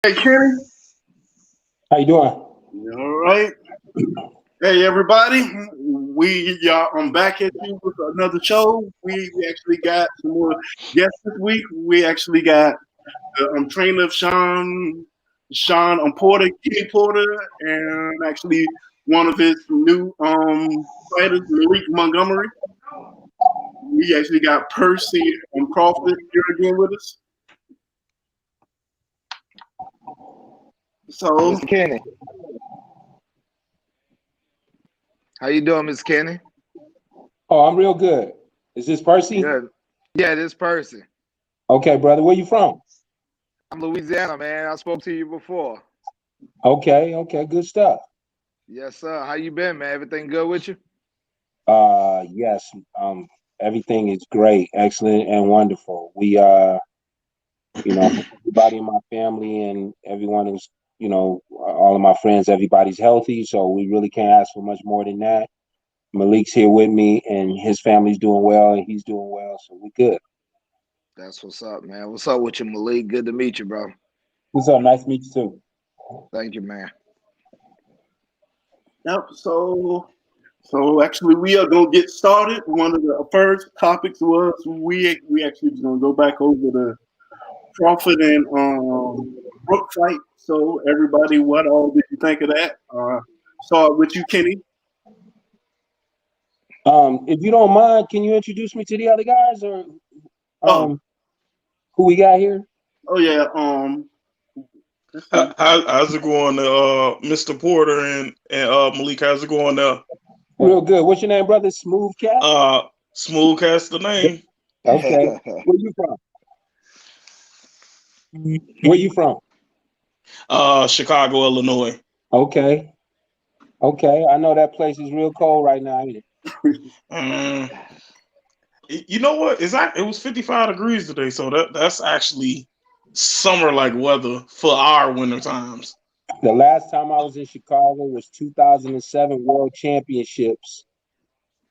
Hey, Kenny. How you doing? All right. Hey, everybody. I'm back at you with another show. We actually got some more guests this week. We actually got the trainer of Sean Porter, Kenny Porter, and actually one of his new fighters, Malik Montgomery. We actually got Percy Crawford here again with us. So, Mr. Kenny. How you doing, Mr. Kenny? Oh, I'm real good. Is this Percy? Good. Yeah, this person. Okay, brother. Where you from? I'm Louisiana, man. I spoke to you before. Okay, good stuff. Yes, sir. How you been, man? Everything good with you? Yes. Everything is great, excellent, and wonderful. Everybody in my family and everyone is, all of my friends, everybody's healthy, so we really can't ask for much more than that. Malik's here with me, and his family's doing well, and he's doing well, so we're good. That's what's up, man. What's up with you, Malik? Good to meet you, bro. What's up? Nice to meet you too. Thank you, man. yep. So actually, we are gonna get started. One of the first topics was we actually was gonna go back over the Crawford and Brook fight. So everybody, what all did you think of that? Start with you, Kenny. If you don't mind, can you introduce me to the other guys or Oh, um who we got here? oh yeah. Let's see. How's it going, Mr. Porter and Malik? How's it going there? Real good. What's your name, brother? Smooth Cat? Smoothcast the name. Okay. Where you from? Where you from? Chicago, Illinois. Okay. Okay. I know that place is real cold right now, ain't it? Um, you know what? It was 55 degrees today, so that's actually summer like weather for our winter times. The last time I was in Chicago was 2007 World Championships.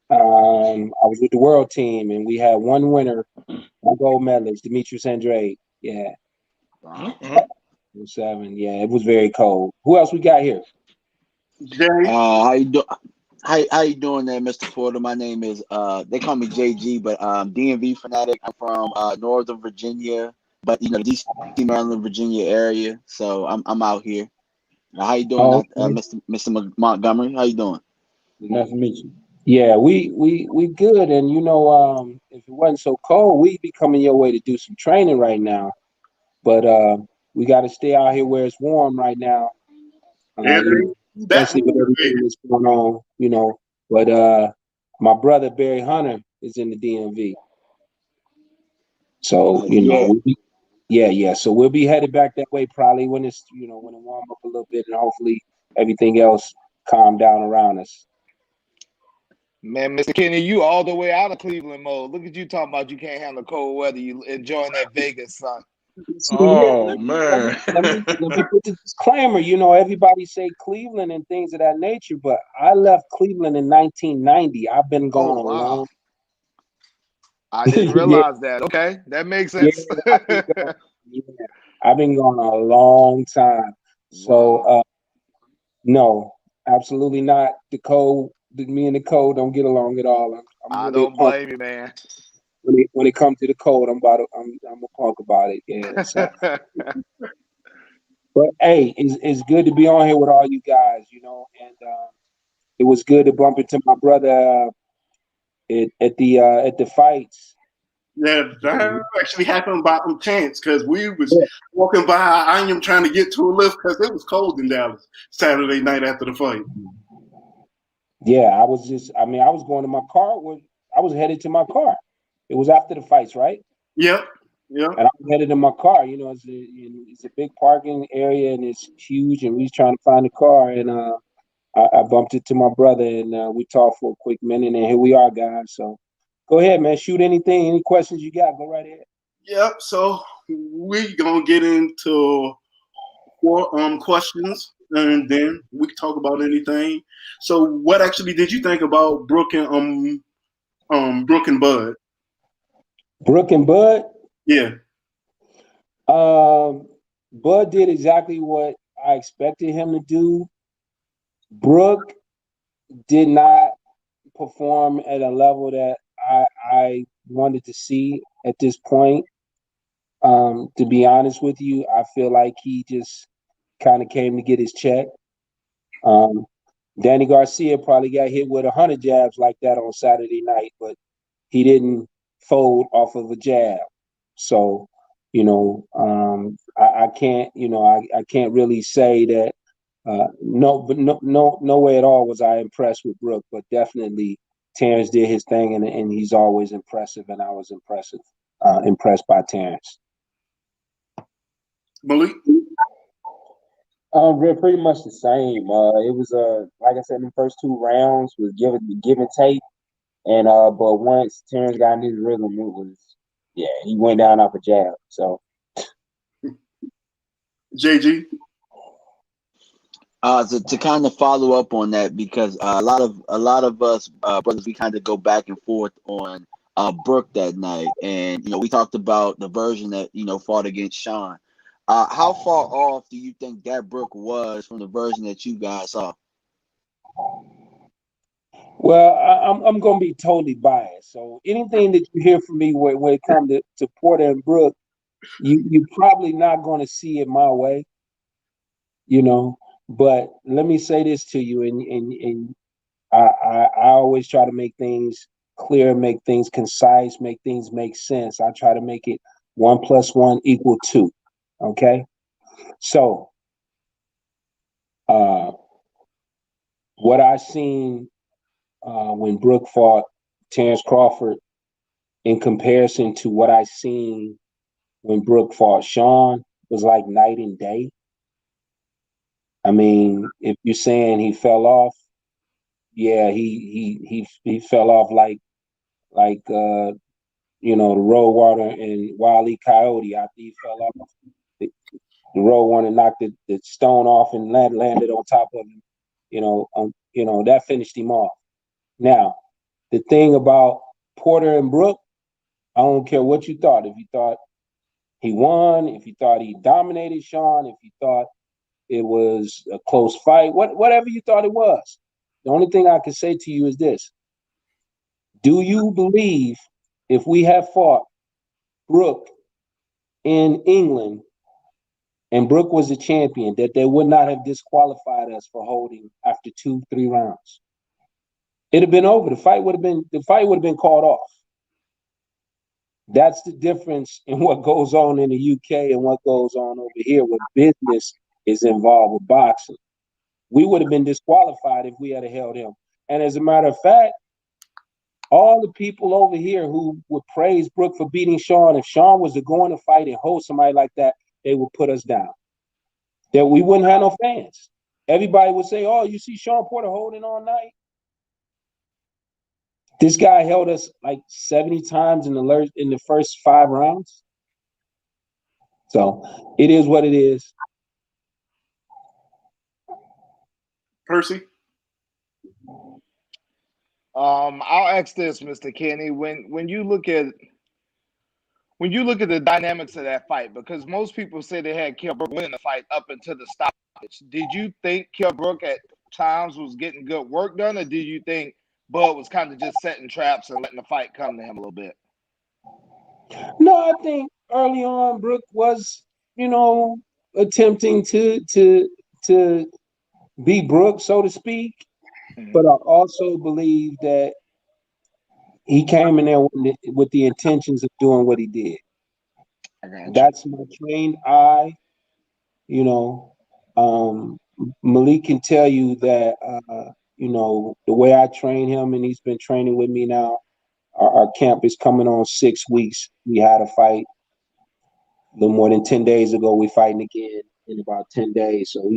I was with the world team, and we had one winner, one gold medalist, Demetrius Andrade. Yeah, Wow. '07. Yeah, it was very cold. Who else we got here? Jay. How you do? How you doing there, Mr. Porter? My name is they call me JG, but DMV fanatic. I'm from Northern Virginia, but DC, Maryland, Virginia area. So I'm out here. Now, how you doing, Oh, okay. Mr. Montgomery? How you doing? Nice to meet you. Yeah, we good, and if it wasn't so cold, we'd be coming your way to do some training right now. But we got to stay out here where it's warm right now. Yeah, that Especially with motivated. everything that's going on. But my brother Barry Hunter is in the DMV, so Yeah. yeah. So we'll be headed back that way probably when when it warm up a little bit, and hopefully everything else calm down around us. Man, Mr. Kenny, you all the way out of Cleveland mode. Look at you talking about you can't handle cold weather. You enjoying that Vegas sun. See here, Oh man. let me put the disclaimer. Everybody say Cleveland and things of that nature, but I left Cleveland in 1990. I've been Oh, gone a wow. long. I didn't Yeah, realize that. Okay, that makes yeah, sense. I've been gone. Yeah, I've been gone a long time. So Wow. no, absolutely not. Me and the code don't get along at all. I'm I really a don't punk. blame you, man. When it comes to the code, I'm a punk about it. Yeah. So, but hey, it's good to be on here with all you guys. And it was good to bump into my brother at the fights. Yeah, Yeah, that actually happened by chance because we was walking by. I am trying to get to a lift because it was cold in Dallas Saturday night after the fight. yeah. I was going to my car. I was headed to my car. It was after the fights, right? Yep, yep. And I'm headed in my car. It's a big parking area and it's huge. And we was trying to find a car, and I bumped into my brother, and we talked for a quick minute, and here we are, guys. So go ahead, man. Shoot anything, any questions you got. Go right ahead. Yep. So we gonna get into questions, and then we can talk about anything. So, what actually did you think about Brooke and Bud? Brooke and Bud. Yeah. Um, Bud did exactly what I expected him to do. Brooke did not perform at a level that I wanted to see at this point. To be honest with you, I feel like he just kind of came to get his check. Um, Danny Garcia probably got hit with 100 jabs like that on Saturday night, but he didn't fold off of a jab. So, I can't, I can't really say that. No, but no way at all was I impressed with Brooke, but definitely Terrence did his thing, and he's always impressive, and I was impressed by Terrence. Malik. Pretty much the same. It was like I said, the first 2 rounds was give and take, and but once Terrence got in his rhythm, it was he went down off a jab. So JG. To kind of follow up on that, because a lot of us brothers, we kind of go back and forth on Brooke that night, and we talked about the version that fought against Sean. How far off do you think that Brooke was from the version that you guys saw? Well, I'm going to be totally biased. So anything that you hear from me when it comes to Porter and Brooke, you're probably not going to see it my way, But let me say this to you, and I always try to make things clear, make things concise, make things make sense. I try to make it 1 + 1 = 2. Okay, so what I seen when Brooke fought Terrence Crawford, in comparison to what I seen when Brooke fought Sean, was like night and day. I mean, if you're saying he fell off, yeah, he fell off like the Road Warrior and Wile E. Coyote. After he fell off, the Road Warrior knocked the stone off and landed on top of him. That finished him off. Now, the thing about Porter and Brooke, I don't care what you thought. If you thought he won, if you thought he dominated Sean, if you thought it was a close fight, whatever you thought it was. The only thing I can say to you is this. Do you believe if we had fought Brooke in England and Brooke was the champion, that they would not have disqualified us for holding after 2-3 rounds? It'd have been over. The fight would have been called off. That's the difference in what goes on in the UK and what goes on over here, where business is involved with boxing. We would have been disqualified if we had held him. And as a matter of fact, all the people over here who would praise Brooke for beating Sean, if Sean was to go in a fight and hold somebody like that, they would put us down. That we wouldn't have no fans. Everybody would say, "Oh, you see Sean Porter holding all night?" This guy held us like 70 times in the first 5 rounds. So it is what it is. Percy. I'll ask this, Mr. Kenny. When you look at the dynamics of that fight, because most people say they had Kell Brook winning the fight up until the stoppage. Did you think Kell Brook at times was getting good work done, or did you think Bud was kind of just setting traps and letting the fight come to him a little bit? No, I think early on Brooke was, attempting to be Brooke, so to speak. Mm-hmm. But I also believe that he came in there with the intentions of doing what he did. That's my trained eye. Malik can tell you that, the way I train him, and he's been training with me now. Our camp is coming on 6 weeks. We had a fight a little more than 10 days ago. We're fighting again in about 10 days. So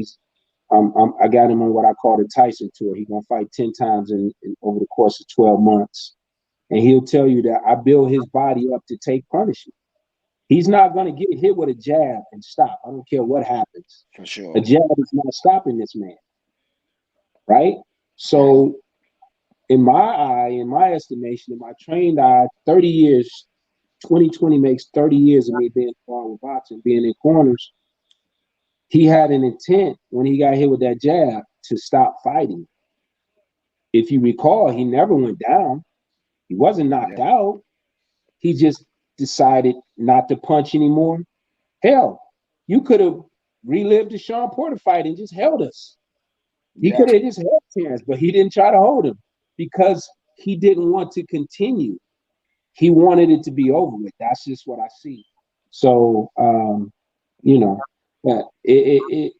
I got him on what I call the Tyson tour. He's gonna fight 10 times in over the course of 12 months. And he'll tell you that I build his body up to take punishment. He's not gonna get hit with a jab and stop. I don't care what happens. For sure. A jab is not stopping this man. Right? So in my estimation, in my trained eye, 30 years, 2020 makes 30 years of me being involved with boxing, being in corners. he had an intent when he got hit with that jab to stop fighting. If you recall, he never went down. He wasn't knocked out. He just decided not to punch anymore. Hell, you could have relived the Sean Porter fight and just held us. He could have just held Terrence, but he didn't try to hold him because he didn't want to continue. He wanted it to be over with. That's just what I see. So, it's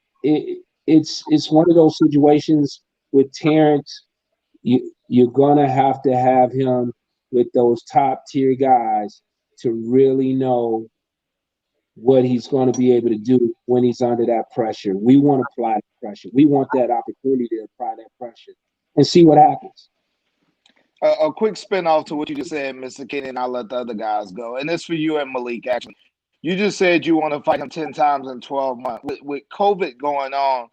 one of those situations with Terrence. You're gonna have to have him with those top tier guys to really know what he's going to be able to do when he's under that pressure. We want to apply the pressure. We want that opportunity to apply that pressure and see what happens. A quick spin off to what you just said, Mr. Kenny, and I'll let the other guys go. And it's for you and Malik, actually. You just said you want to fight him 10 times in 12 months. With COVID going on,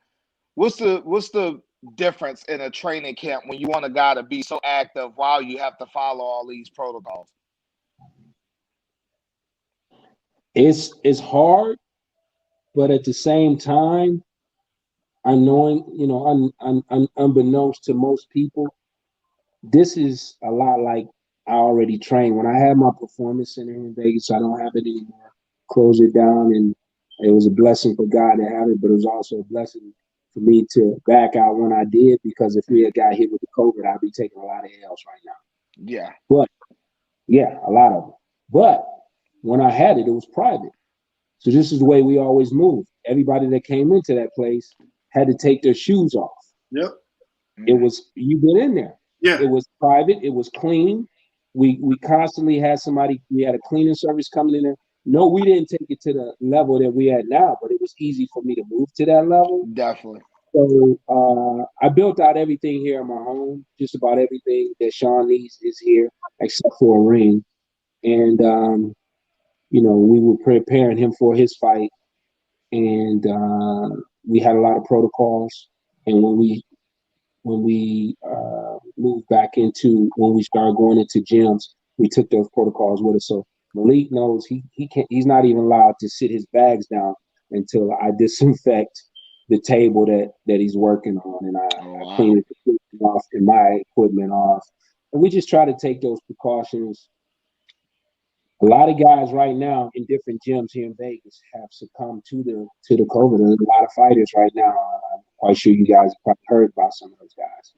what's the difference in a training camp when you want a guy to be so active while you have to follow all these protocols? It's hard, but at the same time, unbeknownst to most people, this is a lot like I already trained. When I had my performance center in Vegas, I don't have it anymore. Close it down, and it was a blessing for God to have it, but it was also a blessing for me to back out when I did, because if we had got hit with the COVID, I'd be taking a lot of L's right now. Yeah. But yeah, a lot of them. But when I had it, it was private. So this is the way we always moved. Everybody that came into that place had to take their shoes off. Yep. It was, you've been in there. Yeah. It was private. It was clean. We constantly had somebody, we had a cleaning service coming in there. No, we didn't take it to the level that we at now, but it was easy for me to move to that level. Definitely. So I built out everything here in my home. Just about everything that Sean needs is here, except for a ring. And, we were preparing him for his fight. And we had a lot of protocols. And when we moved back into, when we started going into gyms, we took those protocols with us. So Malik knows he can't, he's not even allowed to sit his bags down until I disinfect the table that he's working on, and I clean it off and my equipment off. And we just try to take those precautions. A lot of guys right now in different gyms here in Vegas have succumbed to the COVID. There's a lot of fighters right now. I'm quite sure you guys have probably heard about some of those guys.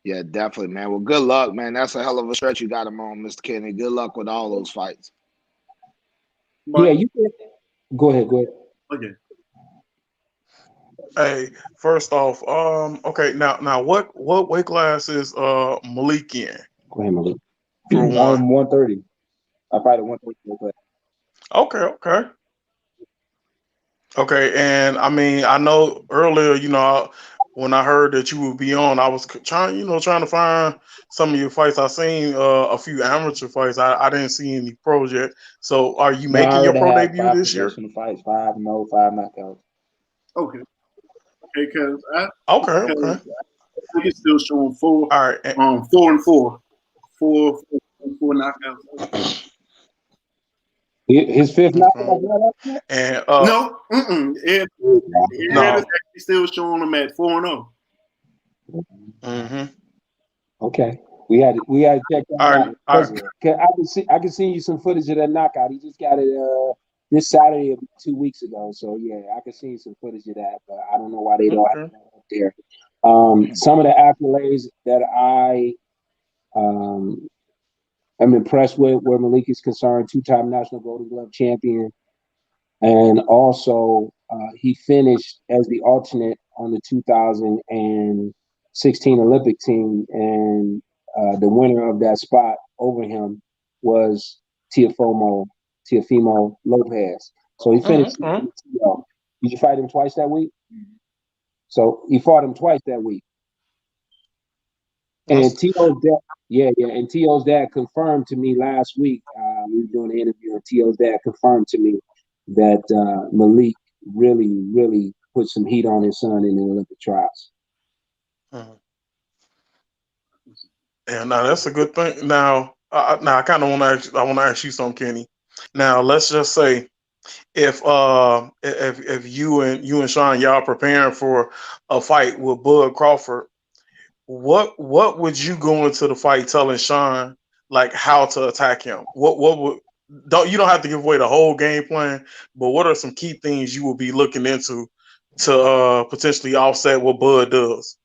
Yeah, definitely, man. Well, good luck, man. That's a hell of a stretch you got him on, Mr. Kenny. Good luck with all those fights. Yeah, you can. Go ahead. Okay. Hey, first off, okay, now what weight class is Malik in? Go ahead, Malik. For one. 130. I fight at 130. Okay, and I mean, I know earlier, when I heard that you would be on, I was trying to find some of your fights. I seen a few amateur fights. I didn't see any pros yet. So, are you making your pro debut this year? Fights, 5 knockouts. Okay. Because Okay. he's still showing 4. All right. 4-4. 4 knockouts. His fifth knockout. And No. Ed is actually still showing him at 4-0. Mm-hmm. Okay. We had to check that out. All right. I can see you some footage of that knockout. He just got it this Saturday 2 weeks ago. So yeah, I can see some footage of that, but I don't know why they don't have that up there. Some of the accolades that I'm impressed with where Malik is concerned: 2-time National Golden Glove champion, and also he finished as the alternate on the 2016 Olympic team, and the winner of that spot over him was Teofimo Lopez. So he finished. Did you fight him twice that week? So he fought him twice that week. And T.O.'s dad, and T.O.'s dad confirmed to me last week. We were doing an interview, and T.O.'s dad confirmed to me that Malik really, really put some heat on his son in the Olympic trials. Yeah, now that's a good thing. Now I kind of want to ask you something, Kenny. Now let's just say if you and Sean y'all preparing for a fight with Bud Crawford, what would you go into the fight telling Sean like how to attack him? What would don't have to give away the whole game plan, but what are some key things you will be looking into to potentially offset what Bud does?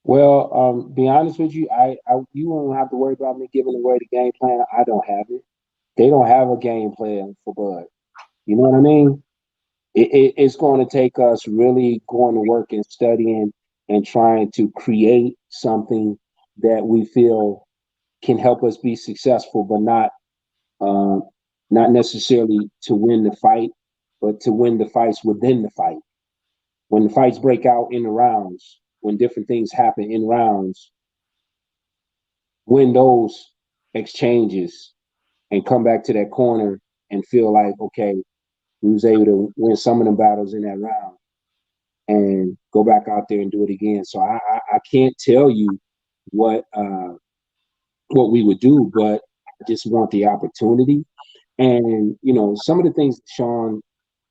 Well, be honest with you, you won't have to worry about me giving away the game plan. I don't have it. They don't have a game plan for Bud. You know what I mean? It's going to take us really going to work and studying and trying to create something that we feel can help us be successful, but um, not necessarily to win the fight, but to win the fights within the fight. When the fights break out in the rounds, when different things happen in rounds, win those exchanges and come back to that corner and feel like, okay, we was able to win some of the battles in that round and go back out there and do it again. So I can't tell you what we would do, but I just want the opportunity. And some of the things Sean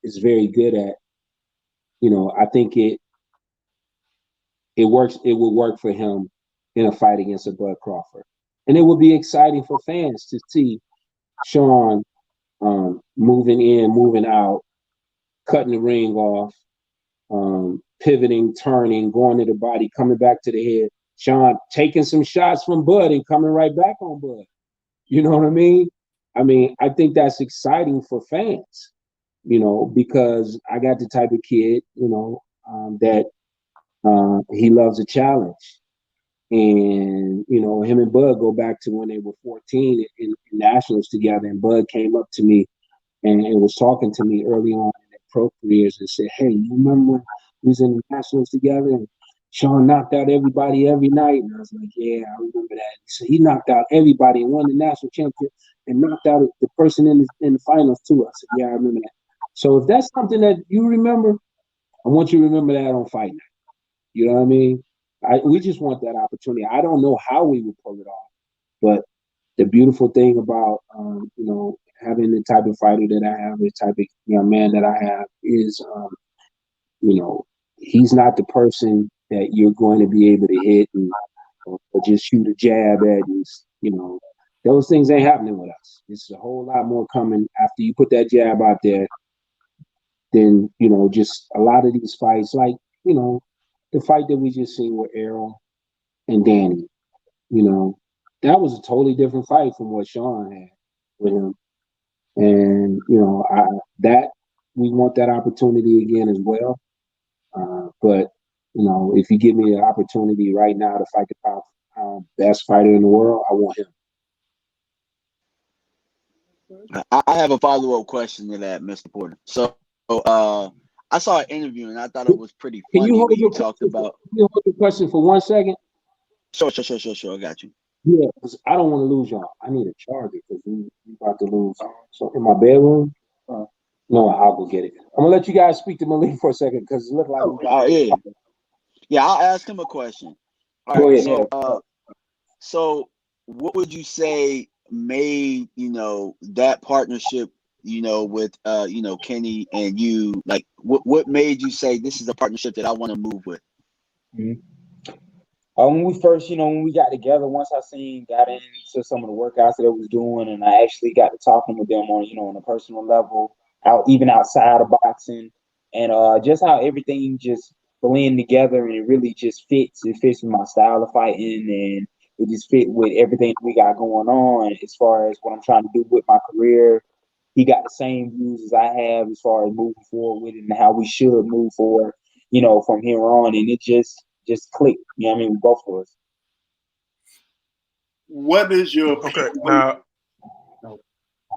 is very good at. I think it works. It will work for him in a fight against a Bud Crawford, and it will be exciting for fans to see Sean moving in, moving out, cutting the ring off, pivoting, turning, going to the body, coming back to the head. Sean taking some shots from Bud and coming right back on Bud. You know what I mean? I think that's exciting for fans, because I got the type of kid, that he loves a challenge. And, him and Bud go back to when they were 14 in nationals together. And Bud came up to me and was talking to me early on in their pro careers and said, "Hey, you remember when we was in the nationals together and Sean knocked out everybody every night?" And I was like, "Yeah, I remember that." So he knocked out everybody and won the national championship and knocked out the person in the finals too. I said, "Yeah, I remember that." So if that's something that you remember, I want you to remember that on fight night. You know what I mean? We just want that opportunity. I don't know how we would pull it off, but the beautiful thing about having the type of fighter that I have, the type of young man that I have, is he's not the person that you're going to be able to hit or just shoot a jab at. And those things ain't happening with us. It's a whole lot more coming after you put that jab out there. Then just a lot of these fights, like the fight that we just seen with Errol and Danny. That was a totally different fight from what Sean had with him. And that we want that opportunity again as well. But if you give me an opportunity right now to fight the best fighter in the world, I want him. I have a follow-up question to that, Mr. Porter. So I saw an interview and I thought it was pretty Can you funny hold when you your talked about. Can you hold your question for 1 second? Sure. I got you. Yeah, because I don't want to lose y'all. I need a charger because we about to lose. So in my bedroom. No, I'll go get it. I'm gonna let you guys speak to Malik for a second because it looked like we got Yeah, I'll ask him a question. All Go right, ahead. so what would you say made that partnership with Kenny and you, like what made you say this is a partnership that I want to move with? Mm-hmm. When we first, when we got together, once got into some of the workouts that I was doing, and I actually got to talking with them on a personal level, even outside of boxing, and just how everything just blend together and it really just fits. It fits with my style of fighting, and it just fit with everything we got going on as far as what I'm trying to do with my career. He got the same views as I have as far as moving forward with it and how we should move forward, from here on, and it just clicked. Both of us. What is your Okay, now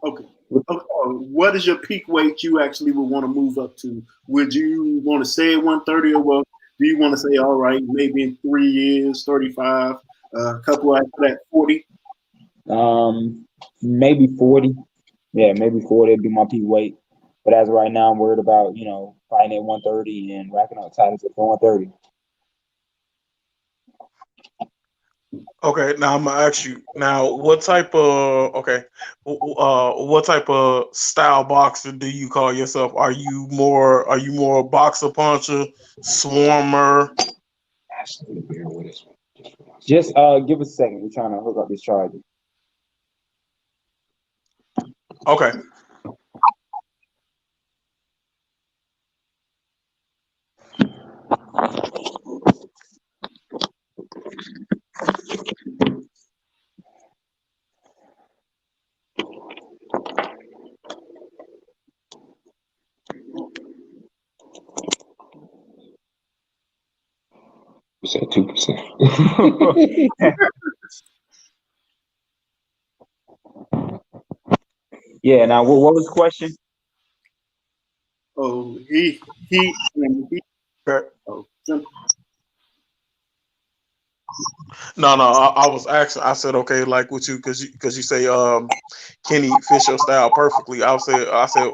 okay? What is your peak weight you actually would want to move up to? Would you want to stay at 130, or do you want to say, all right, maybe in 3 years, 35, a couple after that, 40? Maybe 40. Yeah, maybe 40 would be my peak weight. But as of right now, I'm worried about fighting at 130 and racking up titles at 130. Okay, now I'm gonna ask you now what type of what type of style boxer do you call yourself? Are you more boxer puncher, swarmer? Actually, bear with us. Just give us a second. We're trying to hook up this charger. Okay. You said 2%. Yeah. Now, what was the question? Oh, he Okay. oh, No. I was asking. I said okay, like with you, because you say Kenny fits your style perfectly. I said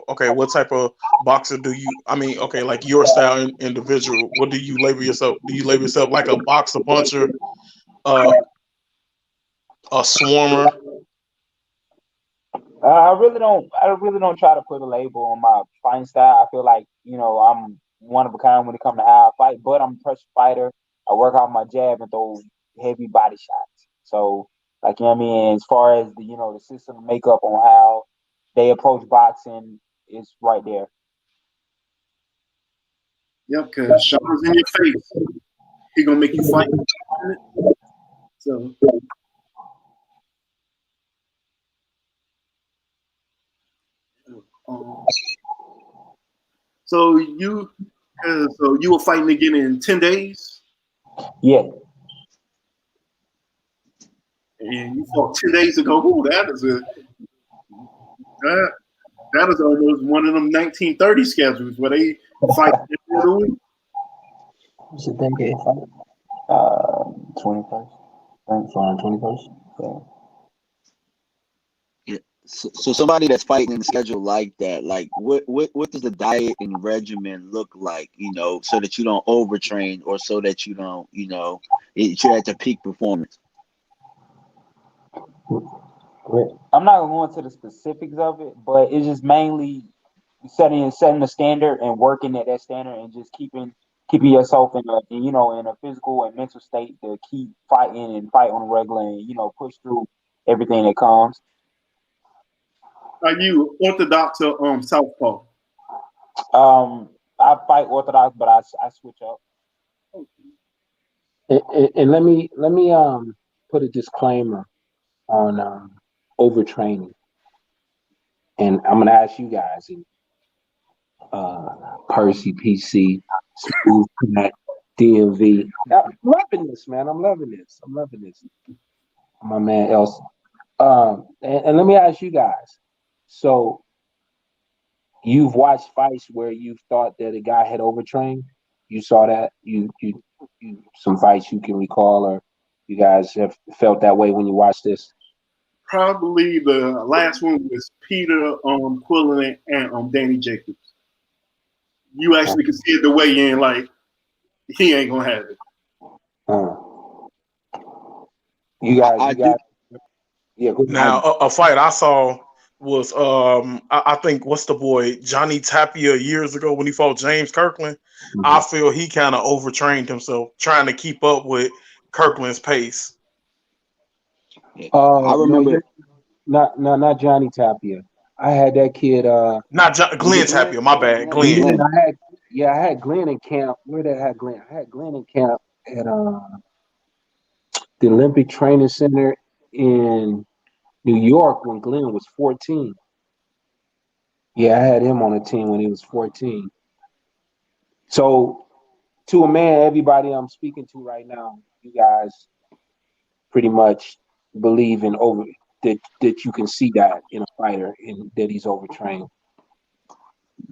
okay, what type of boxer do you? I mean, okay, like your style individual. What do you label yourself? Do you label yourself like a boxer puncher, uh, a swarmer? I really don't. I really don't try to put a label on my fighting style. I feel like I'm one of a kind when it comes to how I fight. But I'm a pressure fighter. I work out my jab and throw heavy body shots. So, like I mean, as far as the system makeup on how they approach boxing is right there. yep, because Sean's in your face. He gonna make you fight. So, um, so you were fighting again in 10 days, Yeah. and you fought 10 days ago. Ooh, that that is almost one of them 1930 schedules where they fight every other week. What's the date they fight? 21st. Thanks on 21st. So, Yeah. So somebody that's fighting in the schedule like that, like what does the diet and regimen look like, so that you don't overtrain or so that you don't, you're at the peak performance. I'm not gonna go into the specifics of it, but it's just mainly setting the standard and working at that standard and just keeping yourself in a physical and mental state to keep fighting and fight on a regular and push through everything that comes. Are you orthodox or southpaw? I fight orthodox, but I switch up. And let me put a disclaimer on overtraining, and I'm gonna ask you guys, and Percy, PC, Smooth Connect, DMV. I'm loving this, man. I'm loving this. My man Elson. And let me ask you guys. So you've watched fights where you thought that a guy had overtrained. You saw that. You some fights you can recall, or you guys have felt that way when you watched this. Probably the last one was Peter Quillen and Danny Jacobs. You actually could see it the way in, like he ain't gonna have it. Uh, I you do. guys, yeah. Go Now, ahead. a fight I saw was I think what's the boy Johnny Tapia years ago when he fought James Kirkland. I Mhm. feel he kind of overtrained himself trying to keep up with Kirkland's pace. Yeah. I No, remember. not Johnny Tapia. I had that kid. Not Was it Glenn Glenn? Tapia, my Yeah, bad, Glenn. Glenn. Glenn. Glenn. I had Glenn in camp. Where did I have Glenn? I had Glenn in camp at the Olympic Training Center in New York when Glenn was 14. Yeah, I had him on a team when he was 14. So, to a man, everybody I'm speaking to right now, you guys pretty much believe in over that you can see that in a fighter and that he's overtrained.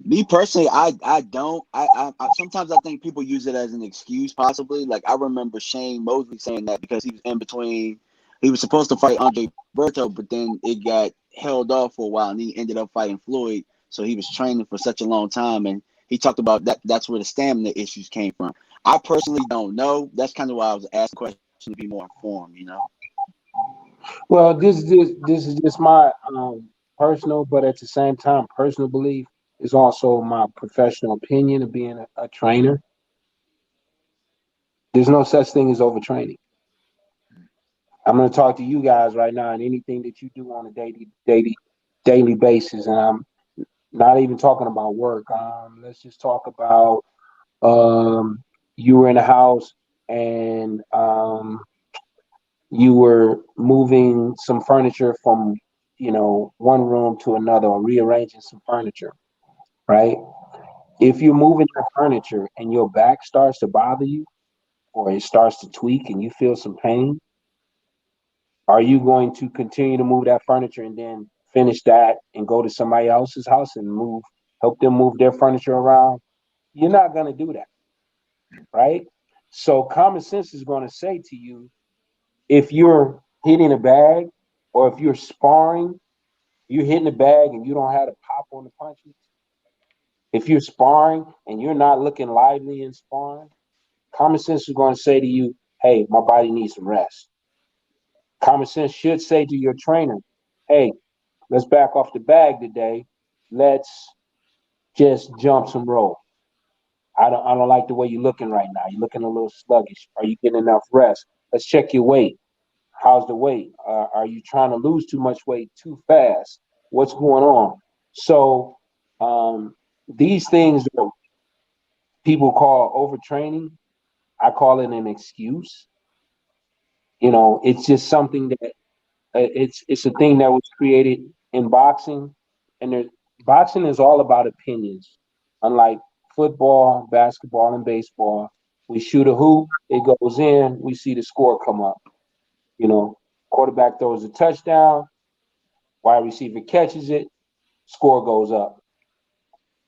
Me personally, I don't. I sometimes I think people use it as an excuse, possibly. Like I remember Shane Mosley saying that because he was in between. He was supposed to fight Andre Berto, but then it got held off for a while, and he ended up fighting Floyd. So he was training for such a long time, and he talked about that. That's where the stamina issues came from. I personally don't know. That's kind of why I was asking the question to be more informed. Well, this is just my personal, but at the same time, personal belief is also my professional opinion of being a trainer. There's no such thing as overtraining. I'm going to talk to you guys right now, and anything that you do on a daily basis, and I'm not even talking about work. Let's just talk about you were in a house and you were moving some furniture from one room to another, or rearranging some furniture, right? If you're moving your furniture and your back starts to bother you, or it starts to tweak and you feel some pain, are you going to continue to move that furniture and then finish that and go to somebody else's house and help them move their furniture around? You're not going to do that, right? So common sense is going to say to you, if you're hitting a bag, or if you're sparring, you're hitting a bag and you don't have to pop on the punches. If you're sparring and you're not looking lively in sparring, common sense is going to say to you, hey, my body needs some rest. Common sense should say to your trainer, hey, let's back off the bag today. Let's just jump some rope. I don't like the way you're looking right now. You're looking a little sluggish. Are you getting enough rest? Let's check your weight. How's the weight? Are you trying to lose too much weight too fast? What's going on? So these things that people call overtraining, I call it an excuse. It's just something that it's a thing that was created in boxing, and boxing is all about opinions. Unlike football, basketball, and baseball, we shoot a hoop, it goes in, we see the score come up. Quarterback throws a touchdown, wide receiver catches it, score goes up.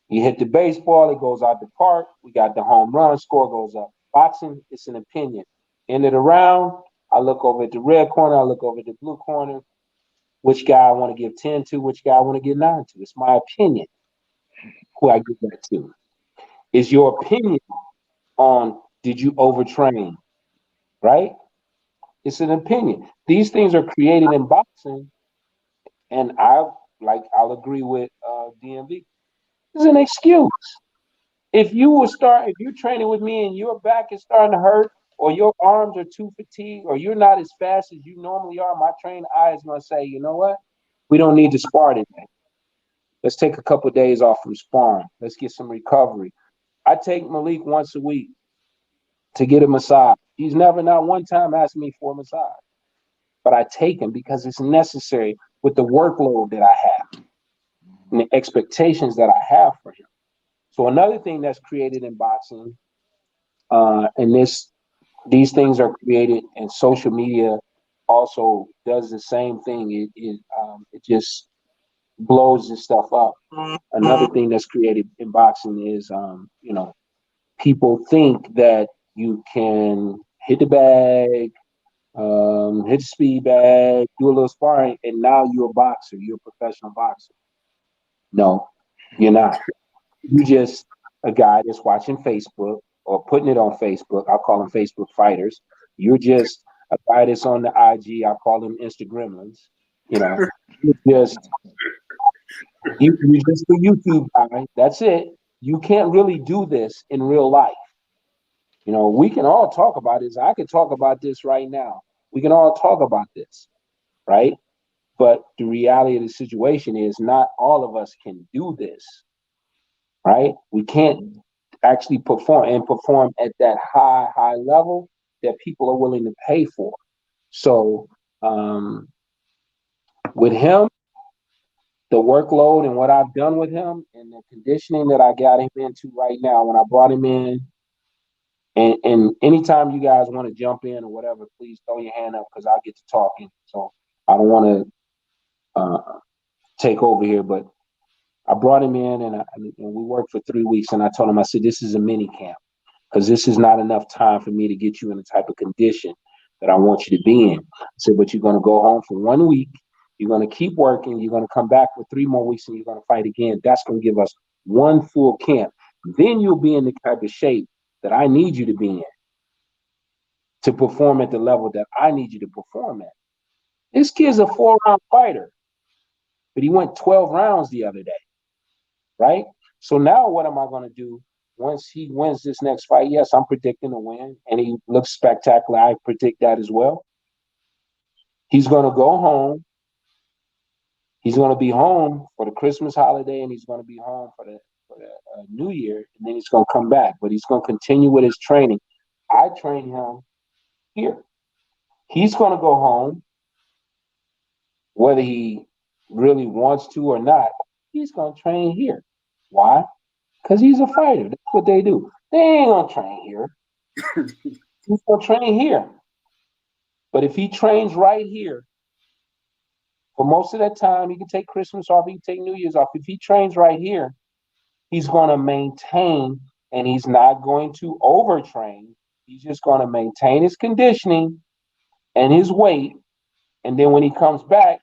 You hit the baseball, it goes out the park, we got the home run, score goes up. Boxing, it's an opinion. End of the round, I look over at the red corner, I look over at the blue corner, which guy I want to give 10 to, which guy I want to give 9 to. It's my opinion who I give that to. Is your opinion on did you overtrain, right? It's an opinion. These things are created in boxing, and I'll agree with DMV. It's an excuse. If you're training with me and your back is starting to hurt, or your arms are too fatigued, or you're not as fast as you normally are, my trained eye is going to say, you know what? We don't need to spar today. Let's take a couple of days off from sparring. Let's get some recovery. I take Malik once a week to get a massage. He's never, not one time, asked me for a massage. But I take him because it's necessary with the workload that I have and the expectations that I have for him. So another thing that's created in boxing, and these things are created, and social media also does the same thing. It just blows this stuff up. Another thing that's created in boxing is, people think that you can hit the bag, hit the speed bag, do a little sparring, and now you're a boxer. You're a professional boxer. No, you're not. You just a guy that's watching Facebook or putting it on Facebook. I'll call them Facebook fighters. You're just a guy that's on the IG. I call them Instagremlins. You're just you're just a YouTube guy. That's it. You can't really do this in real life. We can all talk about this. I can talk about this right now. We can all talk about this, right? But the reality of the situation is not all of us can do this, right? We can't actually perform at that high level that people are willing to pay for. So with him, the workload and what I've done with him and the conditioning that I got him into right now, when I brought him in, and anytime you guys want to jump in or whatever, please throw your hand up because I'll get to talking. So I don't want to take over here, but I brought him in and we worked for 3 weeks. And I told him, I said, this is a mini camp because this is not enough time for me to get you in the type of condition that I want you to be in. I said, but you're going to go home for 1 week. You're going to keep working. You're going to come back for 3 more weeks and you're going to fight again. That's going to give us 1 full camp. Then you'll be in the type of shape that I need you to be in to perform at the level that I need you to perform at. This kid's a 4-round fighter, but he went 12 rounds the other day, right? So now what am I going to do once he wins this next fight? Yes, I'm predicting a win, and he looks spectacular. I predict that as well. He's going to go home. He's going to be home for the Christmas holiday, and he's going to be home for the New Year, and then he's going to come back. But he's going to continue with his training. I train him here. He's going to go home, whether he really wants to or not. He's going to train here. Why? Because he's a fighter. That's what they do. They ain't going to train here. He's going to train here. But if he trains right here, for most of that time, he can take Christmas off, he can take New Year's off. If he trains right here, he's going to maintain, and he's not going to overtrain. He's just going to maintain his conditioning and his weight. And then when he comes back,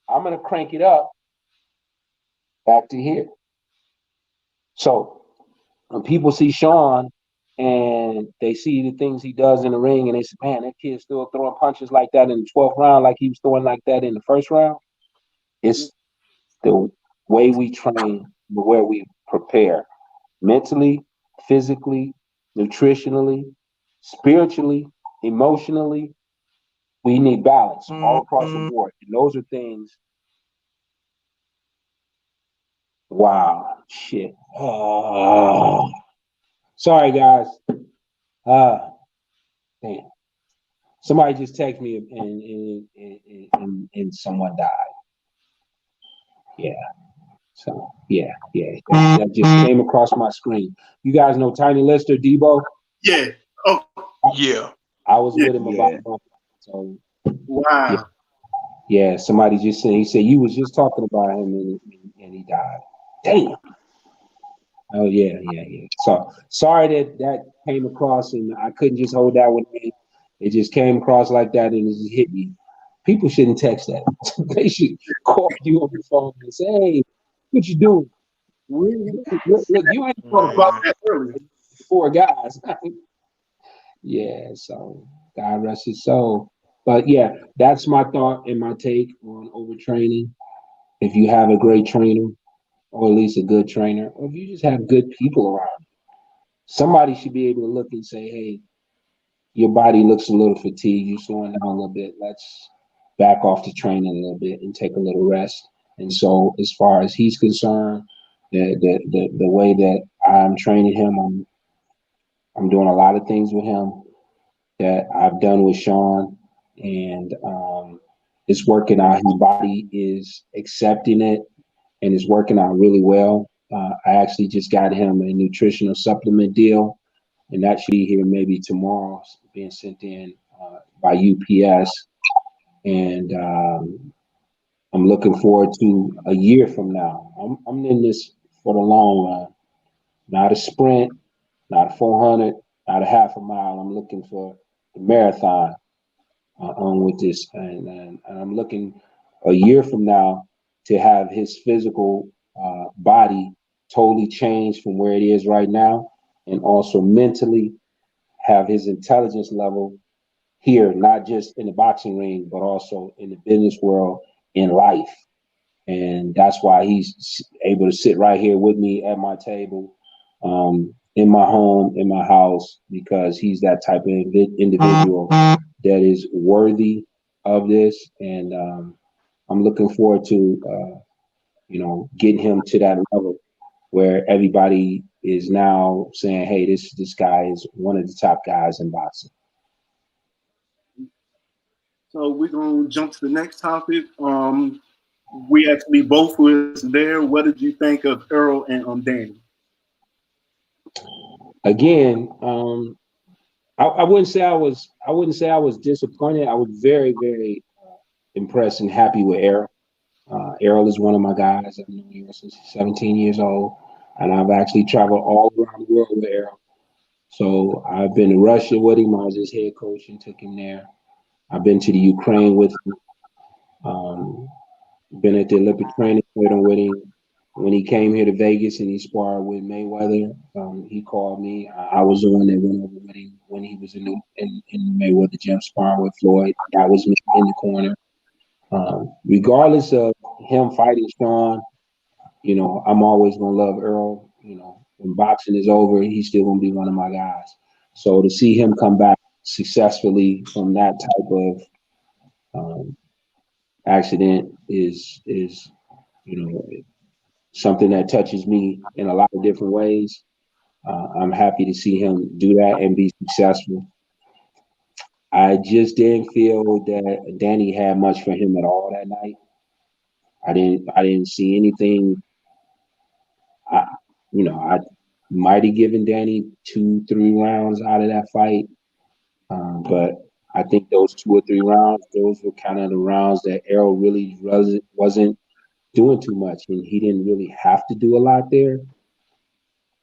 I'm going to crank it up back to here. So when people see Sean and they see the things he does in the ring, and they say, man, that kid's still throwing punches like that in the 12th round, like he was throwing like that in the first round. It's the way we train, the way we prepare mentally, physically, nutritionally, spiritually, emotionally. We need balance all across the board. And those are things. Wow, shit. Oh. Sorry, guys. Damn. Somebody just texted me and someone died. Yeah. So yeah. That just came across my screen. You guys know Tiny Lister, Debo? Yeah. Oh, Yeah. I was Yeah. with him about a month. So wow. yeah, somebody just said, he said you was just talking about him and he died. Damn. Oh yeah. So sorry that came across and I couldn't just hold that with me. It just came across like that and it just hit me. People shouldn't text that. They should call you on the phone and say, hey, what you doing? Look, you ain't Thought about that earlier. 4 guys. Yeah, so God rest his soul. But yeah, that's my thought and my take on overtraining. If you have a great trainer, or at least a good trainer, or if you just have good people around, somebody should be able to look and say, hey, your body looks a little fatigued, you're slowing down a little bit. Let's back off the training a little bit and take a little rest. And so as far as he's concerned, the way that I'm training him, I'm doing a lot of things with him that I've done with Sean, and it's working out. His body is accepting it, and it's working out really well. I actually just got him a nutritional supplement deal, and that should be here maybe tomorrow, being sent in by UPS. And I'm looking forward to a year from now. I'm in this for the long run, not a sprint, not a 400, not a half a mile. I'm looking for the marathon on with this, and I'm looking a year from now to have his physical body totally changed from where it is right now, and also mentally have his intelligence level here, not just in the boxing ring, but also in the business world, in life. And that's why he's able to sit right here with me at my table, in my home, in my house, because he's that type of individual that is worthy of this. And I'm looking forward to, getting him to that level where everybody is now saying, hey, this guy is one of the top guys in boxing. So we're gonna jump to the next topic. We actually both was there. What did you think of Earl and Danny? Again, I wouldn't say I was disappointed. I was very, very impressed and happy with Errol. Errol is one of my guys. I've known him since he's 17 years old, and I've actually traveled all around the world with Errol. So I've been to Russia with him. I was his head coach and took him there. I've been to the Ukraine with him. Been at the Olympic training with him. When he came here to Vegas and he sparred with Mayweather, he called me. I was the one that went over with him when he was in Mayweather gym sparring with Floyd. That was me in the corner. Regardless of him fighting Sean, I'm always gonna love Earl. When boxing is over, he's still gonna be one of my guys. So to see him come back successfully from that type of accident is something that touches me in a lot of different ways. I'm happy to see him do that and be successful. I just didn't feel that Danny had much for him at all that night. I didn't see anything. I might have given Danny 2-3 rounds out of that fight, but I think those 2 or 3 rounds, those were kind of the rounds that Errol really wasn't doing too much, and he didn't really have to do a lot there.